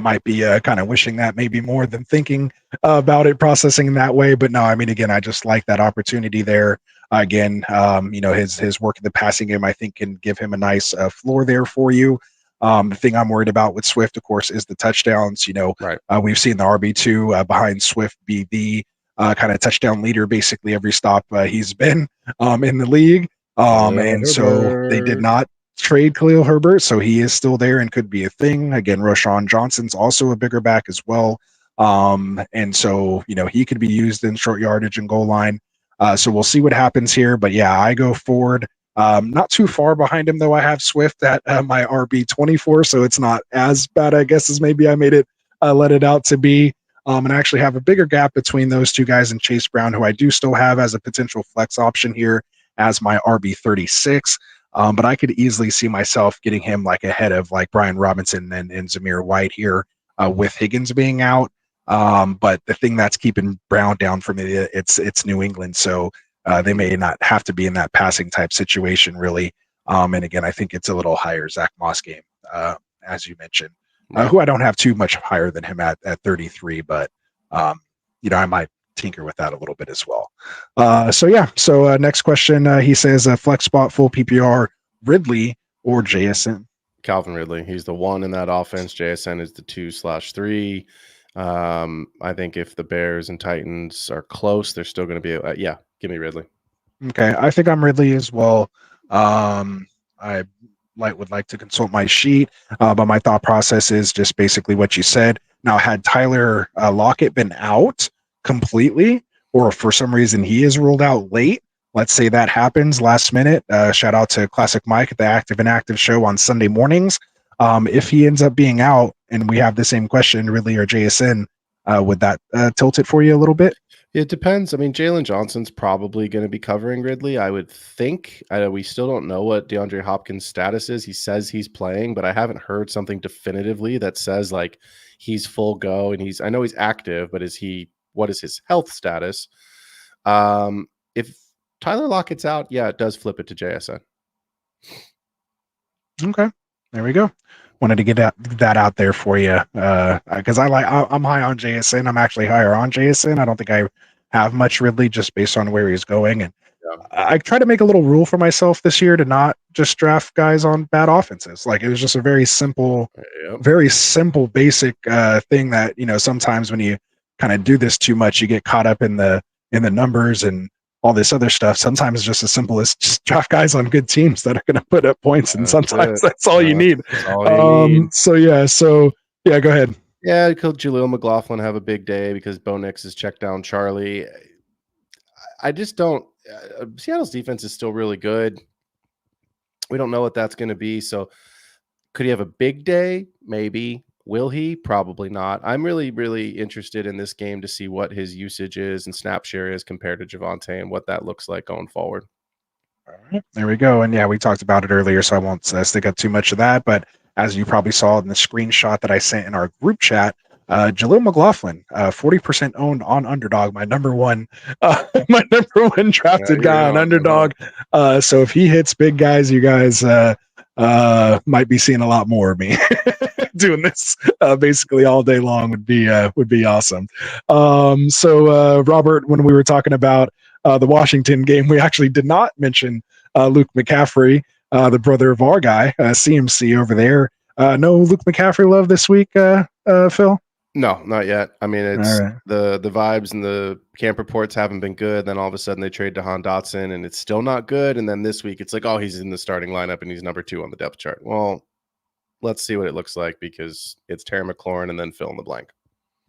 might be kind of wishing that maybe more than thinking about it, processing that way. But no, I mean, again, I just like that opportunity there. Again, his work in the passing game, I think, can give him a nice floor there for you. The thing I'm worried about with Swift, of course, is the touchdowns. Right. We've seen the RB2 behind Swift be the kind of touchdown leader basically every stop he's been in the league. And so they did not trade Khalil Herbert, so he is still there and could be a thing. Again, Rashawn Johnson's also a bigger back as well. And so, he could be used in short yardage and goal line. So we'll see what happens here. But yeah, I go Ford. Not too far behind him, though. I have Swift at my RB 24, so it's not as bad, I guess, as maybe I made it let it out to be. And I actually have a bigger gap between those two guys and Chase Brown, who I do still have as a potential flex option here as my RB 36. But I could easily see myself getting him like ahead of like Brian Robinson and Zamir White here with Higgins being out. But the thing that's keeping Brown down for me, it's New England. So they may not have to be in that passing type situation really. And again, I think it's a little higher Zach Moss game, as you mentioned, who I don't have too much higher than him at 33, but I might tinker with that a little bit as well. So next question, he says flex spot full PPR, Ridley or JSN. Calvin Ridley. He's the one in that offense. JSN is the 2/3. I think if the Bears and Titans are close, they're still going to be. Give me Ridley. Okay, I think I'm Ridley as well. I would like to consult my sheet, but my thought process is just basically what you said. Now, had Tyler Lockett been out completely, or for some reason he is ruled out late, let's say that happens last minute. Shout out to Classic Mike at the Active and Active show on Sunday mornings. If he ends up being out and we have the same question, Ridley or JSN, would that tilt it for you a little bit? It depends. I mean, Jalen Johnson's probably going to be covering Ridley, I would think. We still don't know what DeAndre Hopkins' status is. He says he's playing, but I haven't heard something definitively that says like he's full go and I know he's active, but what is his health status? If Tyler Lockett's out, it does flip it to JSN. Okay, there we go. Wanted to get that out there for you because I'm high on JSN. I'm actually higher on JSN. I don't think I have much Ridley just based on where he's going, and I try to make a little rule for myself this year to not just draft guys on bad offenses. Like it was just a very simple, basic thing that sometimes when you kind of do this too much, you get caught up in the numbers and all this other stuff. Sometimes it's just as simple as just draft guys on good teams that are going to put up points, and sometimes that's all you need. So go ahead. Yeah, could Jaleel McLaughlin have a big day because Bo Nix is checked down Charlie? I just don't. Seattle's defense is still really good. We don't know what that's going to be. So could he have a big day? Maybe. Will he? Probably not. I'm really, really interested in this game to see what his usage is and snap share is compared to Javonte and what that looks like going forward. All right, there we go. And we talked about it earlier, so I won't stick up too much of that. But as you probably saw in the screenshot that I sent in our group chat, Jaleel McLaughlin, 40% owned on Underdog, my number one drafted guy on Underdog. So if he hits big guys, you guys might be seeing a lot more of me doing this basically all day long would be awesome. So Robert, when we were talking about the Washington game, we actually did not mention Luke McCaffrey, the brother of our guy, CMC over there. No Luke McCaffrey love this week, Phil? No, not yet. I mean, it's the vibes and the camp reports haven't been good. Then all of a sudden they trade Jahan Dotson and it's still not good. And then this week it's like, oh, he's in the starting lineup and he's number 2 on the depth chart. Well, let's see what it looks like because it's Terry McLaurin and then fill in the blank.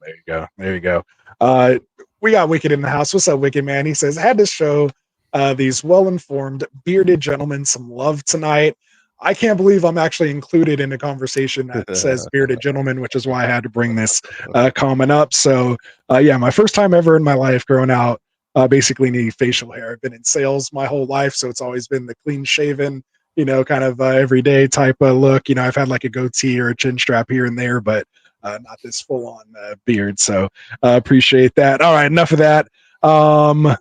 There you go. We got Wicked in the house. What's up, Wicked man? He says, I had to show these well-informed bearded gentlemen some love tonight. I can't believe I'm actually included in a conversation that says bearded gentleman, which is why I had to bring this comment up. So, my first time ever in my life growing out basically needing facial hair. I've been in sales my whole life, so it's always been the clean shaven, kind of everyday type of look. I've had like a goatee or a chin strap here and there, but not this full-on beard. So appreciate that. All right, enough of that.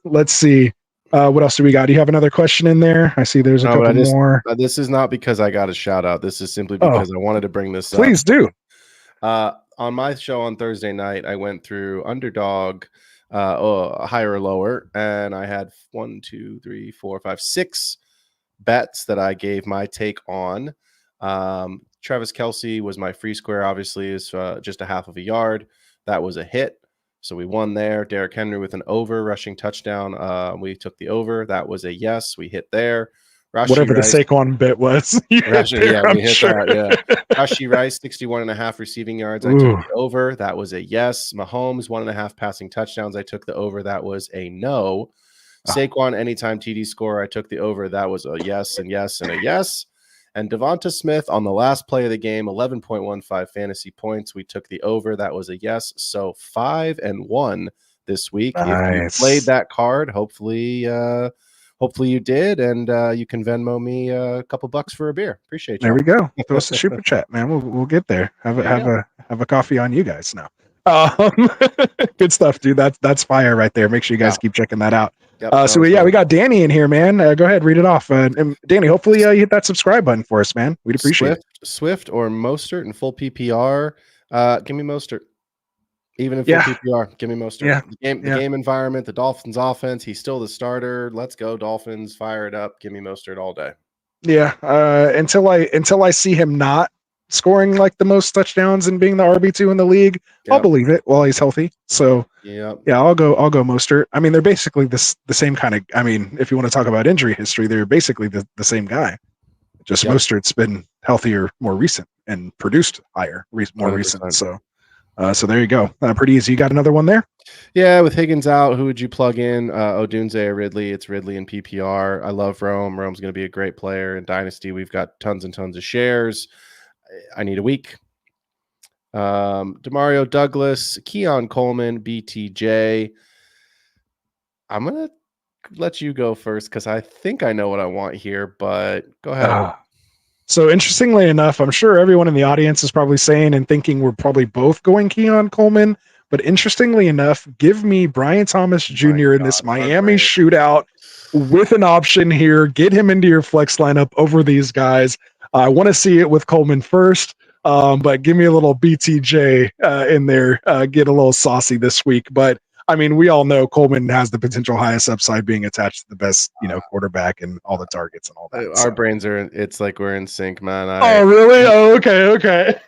Let's see. What else do we got? Do you have another question in there? I see there's a couple more. This is not because I got a shout out. This is simply because I wanted to bring this up. Please do. On my show on Thursday night, I went through Underdog, higher or lower, and I had 6 bets that I gave my take on. Travis Kelce was my free square, obviously, is just a half of a yard. That was a hit. So we won there. Derrick Henry with an over rushing touchdown. We took the over. That was a yes. We hit there. Whatever the Saquon bet was. We hit that. Yeah. Rashee Rice, 61.5 receiving yards. I took the over. That was a yes. Mahomes, 1.5 passing touchdowns. I took the over. That was a no. Saquon, anytime TD score. I took the over. That was a yes and yes and a yes. And Devonta Smith on the last play of the game, 11.15 fantasy points. We took the over. That was a yes. So 5-1 this week. Nice. If you played that card, hopefully you did, and you can Venmo me a couple bucks for a beer. Appreciate you. There we go. Throw us a super chat, man. We'll get there. Have a coffee on you guys now. Good stuff, dude. That's fire right there. Make sure you guys keep checking that out. Yep, we got Danny in here, man. Go ahead, read it off. And Danny, hopefully you hit that subscribe button for us, man. We'd appreciate it. Swift or Mostert in full PPR. Give me Mostert. Even in full PPR, give me Mostert. Yeah. The game environment, the Dolphins offense, he's still the starter. Let's go, Dolphins. Fire it up. Give me Mostert all day. Yeah. Until I see him not scoring like the most touchdowns and being the RB2 in the league, I'll Yep. believe it while he's healthy. So Yeah. yeah, I'll go Mostert. I mean, they're basically the same kind of. I mean, if you want to talk about injury history, they're basically the same guy. Just Yep. Mostert's been healthier, more recent, and produced higher, more recent. 100%. So there you go. Pretty easy. You got another one there? Yeah, with Higgins out, who would you plug in? Odunze or Ridley? It's Ridley in PPR. I love Rome. Rome's going to be a great player in Dynasty. We've got tons and tons of shares. I need a week. Demario Douglas, Keon Coleman, BTJ. I'm going to let you go first because I think I know what I want here, but go ahead. So interestingly enough, I'm sure everyone in the audience is probably saying and thinking we're probably both going Keon Coleman. But interestingly enough, give me Brian Thomas Jr. in this Miami shootout with an option here. Get him into your flex lineup over these guys. I want to see it with Coleman first, but give me a little BTJ in there. Get a little saucy this week. But I mean, we all know Coleman has the potential highest upside being attached to the best, quarterback and all the targets and all that. Our brains are, it's like we're in sync, man. Oh, really? Oh, okay.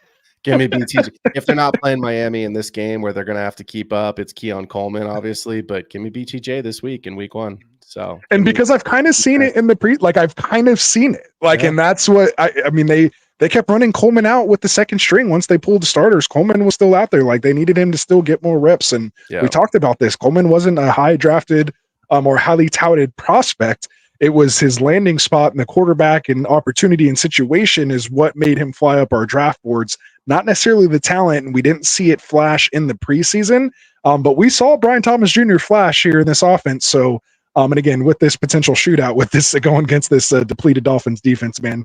Give me BTJ. If they're not playing Miami in this game where they're going to have to keep up, it's Keon Coleman, obviously, but give me BTJ this week in week 1. So, and because I've kind of seen it in the I've kind of seen it, and that's what I mean. They kept running Coleman out with the second string. Once they pulled the starters, Coleman was still out there. Like they needed him to still get more reps. And we talked about this. Coleman wasn't a high drafted or highly touted prospect. It was his landing spot and the quarterback and opportunity and situation is what made him fly up our draft boards, not necessarily the talent. And we didn't see it flash in the preseason, but we saw Brian Thomas Jr. flash here in this offense. So, and again, with this potential shootout, with this going against this depleted Dolphins defense, man,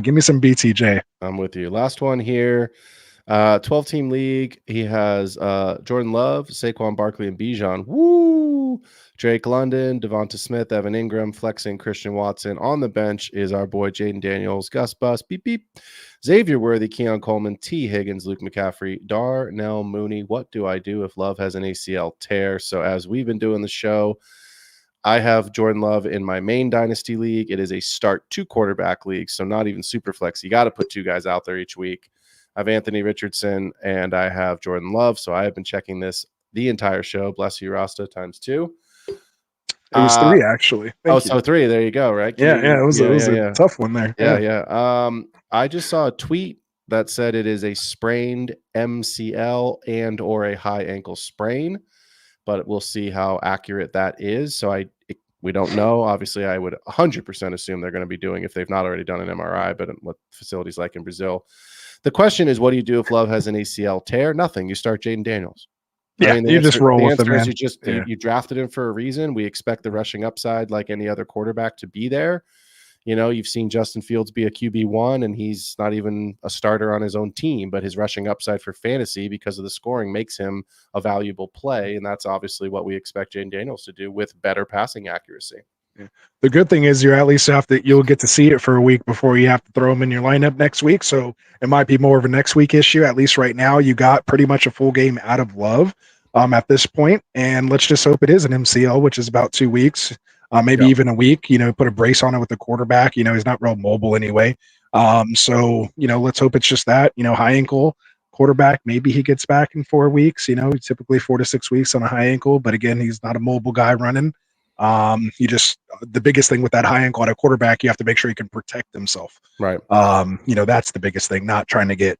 give me some BTJ. I'm with you. Last one here. 12-team league. He has Jordan Love, Saquon Barkley, and Bijan. Woo! Drake London, Devonta Smith, Evan Ingram, flexing Christian Watson. On the bench is our boy Jaden Daniels, Gus Bus, beep beep, Xavier Worthy, Keon Coleman, T. Higgins, Luke McCaffrey, Darnell Mooney. What do I do if Love has an ACL tear? So as we've been doing the show, I have Jordan Love in my main dynasty league. It is a start 2 quarterback league, so not even super flex. You got to put 2 guys out there each week. I have Anthony Richardson and I have Jordan Love. So I have been checking this the entire show. Bless you, Rasta, times 2. It was 3 actually. So 3. There you go. Right? Yeah. It was a tough one there. Yeah. I just saw a tweet that said it is a sprained MCL and or a high ankle sprain, but we'll see how accurate that is. So we don't know. Obviously, I would 100% assume they're going to be doing if they've not already done an MRI, but what facilities like in Brazil. The question is, what do you do if Love has an ACL tear? Nothing. You start Jaden Daniels. Yeah, you just roll with him, man. You drafted him for a reason. We expect the rushing upside, like any other quarterback, to be there. You've seen Justin Fields be a QB1, and he's not even a starter on his own team, but his rushing upside for fantasy because of the scoring makes him a valuable play, and that's obviously what we expect Jaden Daniels to do with better passing accuracy. Yeah. The good thing is you'll get to see it for a week before you have to throw him in your lineup next week. So it might be more of a next week issue. At least right now, you got pretty much a full game out of Love at this point. And let's just hope it is an MCL, which is about 2 weeks, maybe even a week. Put a brace on it with the quarterback. He's not real mobile anyway. So let's hope it's just that. High ankle quarterback. Maybe he gets back in 4 weeks. Typically 4 to 6 weeks on a high ankle. But again, he's not a mobile guy running. The biggest thing with that high ankle at a quarterback, you have to make sure he can protect himself. Right. That's the biggest thing, not trying to get,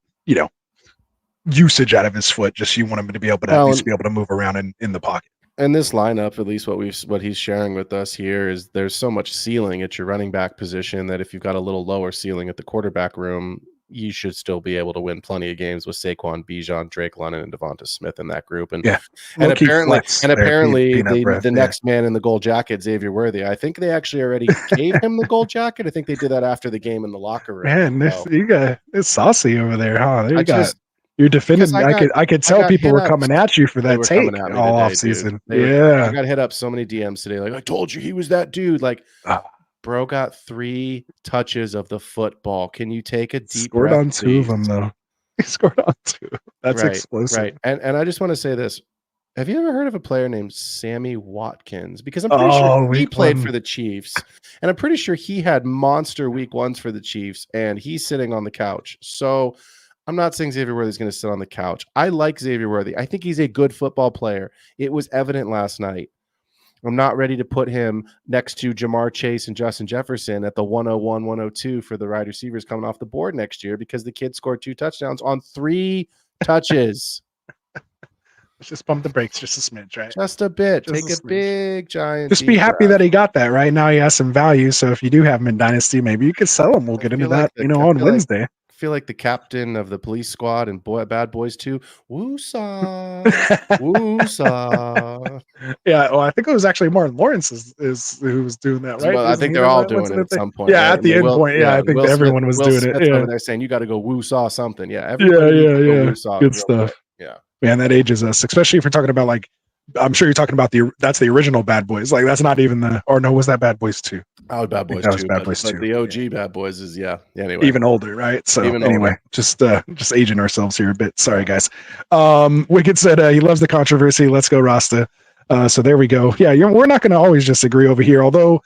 usage out of his foot. Just you want him to be able to at least be able to move around in the pocket. And this lineup, at least what he's sharing with us here, is there's so much ceiling at your running back position that if you've got a little lower ceiling at the quarterback room, you should still be able to win plenty of games with Saquon, Bijan, Drake London, and Devonta Smith in that group. And apparently the next man in the gold jacket, Xavier Worthy, I think they actually already gave him the gold jacket. I think they did that after the game in the locker room. Man, it's saucy over there, huh? You're defending. I could tell people were coming at you for that take all off season. I got hit up so many DMs today. Like, I told you he was that dude. Like, bro got 3 touches of the football. Can you take a deep scored breath, on 2 of them though? He scored on 2. That's explosive. Right. And I just want to say this. Have you ever heard of a player named Sammy Watkins? Because I'm pretty sure he played for the Chiefs, and I'm pretty sure he had monster week ones for the Chiefs, and he's sitting on the couch. So I'm not saying Xavier Worthy's going to sit on the couch. I like Xavier Worthy. I think he's a good football player. It was evident last night. I'm not ready to put him next to Jamar Chase and Justin Jefferson at the 101, 102 for the wide receivers coming off the board next year because the kid scored 2 touchdowns on 3 touches. Let's just pump the brakes just a smidge, right? Just a bit. Just Take a big, giant. Just be happy that he got that. Right now, he has some value. So if you do have him in Dynasty, maybe you could sell him. We'll get into that, on Wednesday. I feel like the captain of the police squad and Bad Boys 2. Woo-saw. Woo-saw. Yeah, well, I think it was actually Martin Lawrence is who was doing that, right? Well, I think they're all doing it at some point. Yeah, at the end point. Yeah, I think everyone was doing it. Yeah, they're saying you got to go woo-saw something. Yeah, yeah. Good stuff. Yeah. Man, that ages us, especially if you're talking about I'm sure you're talking about that's the original Bad Boys. Like that's not even was that Bad Boys 2? Oh, Bad Boys 2. That was Bad Boys 2. But the OG Bad Boys is anyway. Even older, right? So even anyway, older. just aging ourselves here a bit. Sorry, guys. Wicked said he loves the controversy. Let's go, Rasta. So there we go. Yeah, we're not going to always disagree over here, although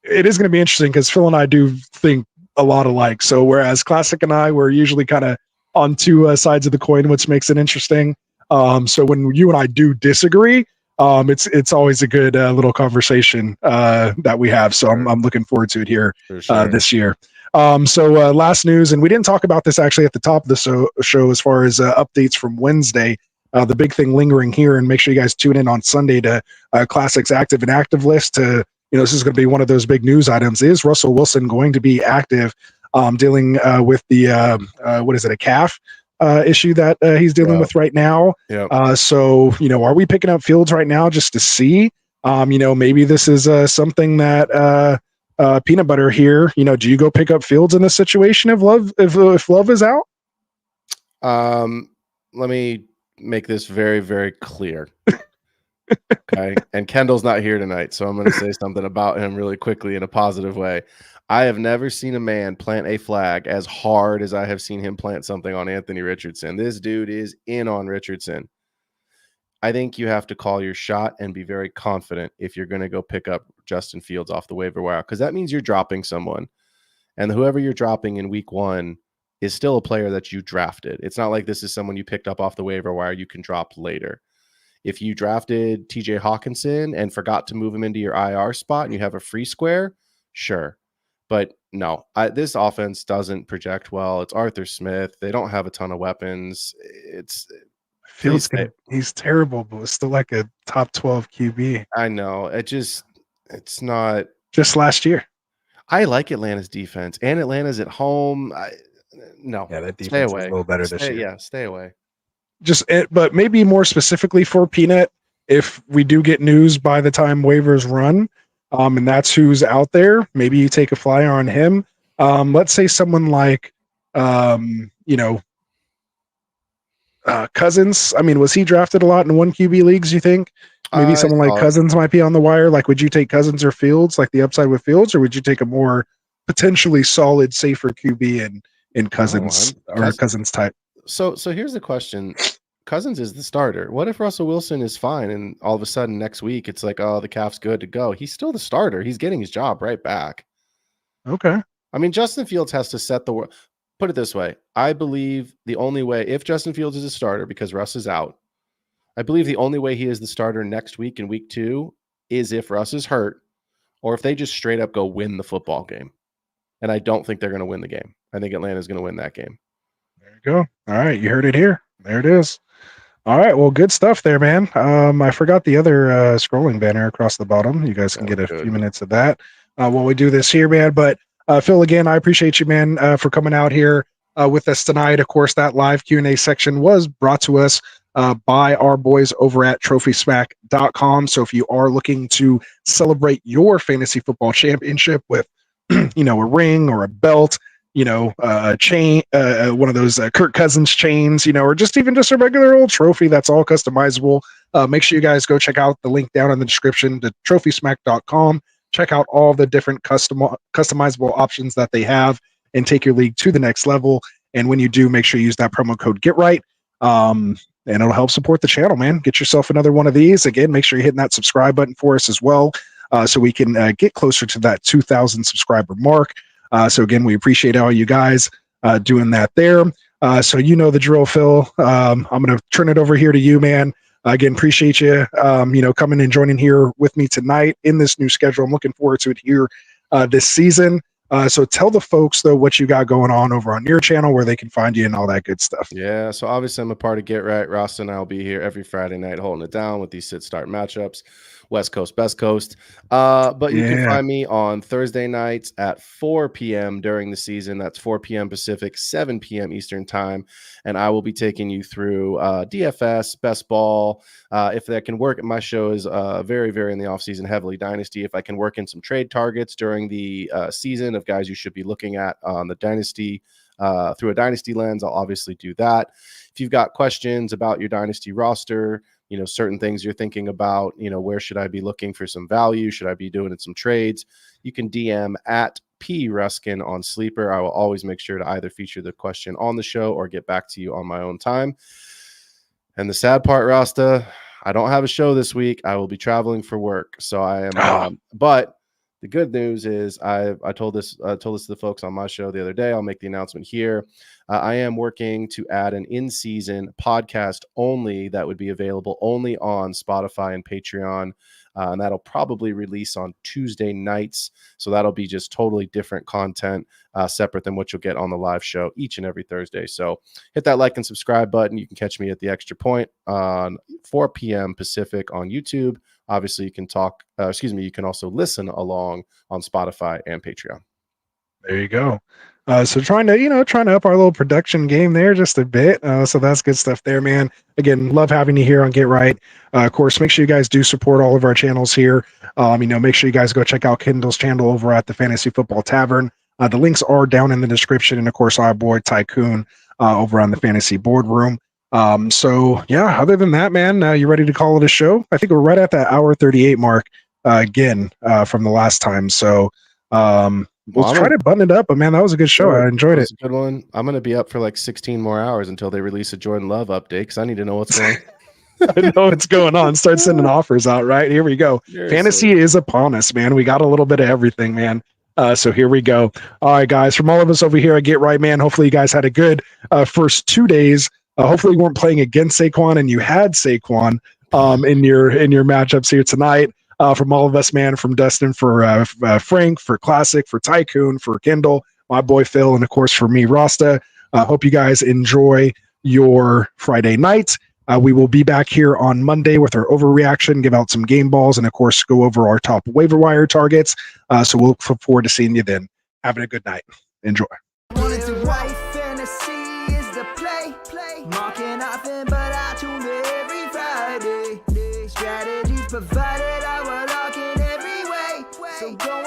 it is going to be interesting because Phil and I do think a lot alike. So whereas Classic and I were usually kind of on 2 sides of the coin, which makes it interesting. So when you and I do disagree, it's always a good little conversation that we have. So I'm looking forward to it here this year. So last news, and we didn't talk about this actually at the top of the show as far as updates from Wednesday. The big thing lingering here, and make sure you guys tune in on Sunday to Classic's active and active list. This is going to be one of those big news items. Is Russell Wilson going to be active dealing with the a calf issue that he's dealing with right now? So are we picking up Fields right now just to see? Maybe this is something that Peanut Butter here. Do you go pick up Fields in this situation if Love is out? Let me make this very, very clear. Okay, and Kendall's not here tonight, so I'm going to say something about him really quickly in a positive way. I have never seen a man plant a flag as hard as I have seen him plant something on Anthony Richardson. This dude is in on Richardson. I think you have to call your shot and be very confident if you're going to go pick up Justin Fields off the waiver wire, because that means you're dropping someone. And whoever you're dropping in week 1 is still a player that you drafted. It's not like this is someone you picked up off the waiver wire you can drop later. If you drafted TJ Hawkinson and forgot to move him into your IR spot and you have a free square, sure. But no, this offense doesn't project well. It's Arthur Smith. They don't have a ton of weapons. He's terrible, but it's still like a top 12 QB. I know. It's not. Just last year. I like Atlanta's defense, and Atlanta's at home. No. Yeah, that defense stay is away. a little better this year. Yeah, stay away. But maybe more specifically for Peanut, if we do get news by the time waivers run, and that's who's out there, maybe you take a flyer on him. Let's say someone like, Cousins. I mean, was he drafted a lot in 1 QB leagues, you think? Maybe someone like Cousins might be on the wire. Like, would you take Cousins or Fields, like the upside with Fields, or would you take a more potentially solid, safer QB in Cousins Cousins type? So here's the question. Cousins is the starter. What if Russell Wilson is fine and all of a sudden next week it's like, oh, the calf's good to go? He's still the starter. He's getting his job right back. Okay. I mean, Justin Fields has to set the world. Put it this way. I believe the only way, if Justin Fields is a starter because Russ is out, I believe the only way he is the starter next week in week 2 is if Russ is hurt or if they just straight up go win the football game. And I don't think they're going to win the game. I think Atlanta's going to win that game. There you go. All right. You heard it here. There it is. All right. Well, good stuff there, man. I forgot the other scrolling banner across the bottom. You guys can get a few minutes of that while we do this here, man. But Phil, again, I appreciate you, man, for coming out here with us tonight. Of course, that live Q&A section was brought to us by our boys over at TrophySmack.com. So if you are looking to celebrate your fantasy football championship with, a ring or a belt, a chain, one of those Kirk Cousins chains, or just a regular old trophy that's all customizable, make sure you guys go check out the link down in the description to TrophySmack.com. Check out all the different customizable options that they have and take your league to the next level. And when you do, make sure you use that promo code GetRight. and it'll help support the channel, man. Get yourself another one of these. Again, make sure you're hitting that subscribe button for us as well, so we can get closer to that 2,000 subscriber mark. So again, we appreciate all you guys doing that there. So you know the drill, Phil. I'm going to turn it over here to you, man. Again, appreciate you, coming and joining here with me tonight in this new schedule. I'm looking forward to it here this season. So tell the folks, though, what you got going on over on your channel, where they can find you and all that good stuff. Yeah, so obviously I'm a part of Get Right. Ross and I will be here every Friday night holding it down with these sit-start matchups. West Coast, Best Coast. But you can find me on Thursday nights at 4 p.m. during the season. That's 4 p.m. Pacific, 7 p.m. Eastern time. And I will be taking you through DFS, best ball. If that can work, my show is very, very in the offseason, heavily Dynasty. If I can work in some trade targets during the season of guys you should be looking at on the Dynasty, through a Dynasty lens, I'll obviously do that. If you've got questions about your Dynasty roster, certain things you're thinking about, where should I be looking for some value? Should I be doing some trades? You can DM at P Ruskin on Sleeper. I will always make sure to either feature the question on the show or get back to you on my own time. And the sad part, Rasta, I don't have a show this week. I will be traveling for work. So I am, but the good news is I told this to the folks on my show the other day. I'll make the announcement here. I am working to add an in-season podcast only that would be available only on Spotify and Patreon. And that'll probably release on Tuesday nights. So that'll be just totally different content, separate than what you'll get on the live show each and every Thursday. So hit that like and subscribe button. You can catch me at the Extra Point on 4 p.m. Pacific on YouTube. Obviously, you can you can also listen along on Spotify and Patreon. There you go. So trying to up our little production game there just a bit. So that's good stuff there, man. Again, love having you here on Get Right. Of course, make sure you guys do support all of our channels here. Make sure you guys go check out Kendall's channel over at the Fantasy Football Tavern. The links are down in the description. And of course, our boy Tycoon over on the Fantasy Boardroom. So yeah, other than that, man, you ready to call it a show? I think we're right at that hour 38 mark again from the last time. So we'll try to button it up, but man, that was a good show. I enjoyed it. A good one. I'm going to be up for like 16 more hours until they release a Jordan Love update because I need to know what's going on. I know what's going on. Start sending offers out, right? Here we go. Seriously. Fantasy is upon us, man. We got a little bit of everything, man. So here we go. All right, guys, from all of us over here at Get Right, man, hopefully you guys had a good first 2 days. Hopefully you weren't playing against Saquon and you had Saquon in your matchups here tonight. From all of us, man, from Dustin, for Frank, for Classic, for Tycoon, for Kendall, my boy Phil, and of course for me, Rasta. Hope you guys enjoy your Friday night. We will be back here on Monday with our overreaction, give out some game balls, and of course go over our top waiver wire targets. So we'll look forward to seeing you then. Having a good night. Enjoy. Marking nothing, but I tune in every Friday. Strategies provided, I will lock in every way. So go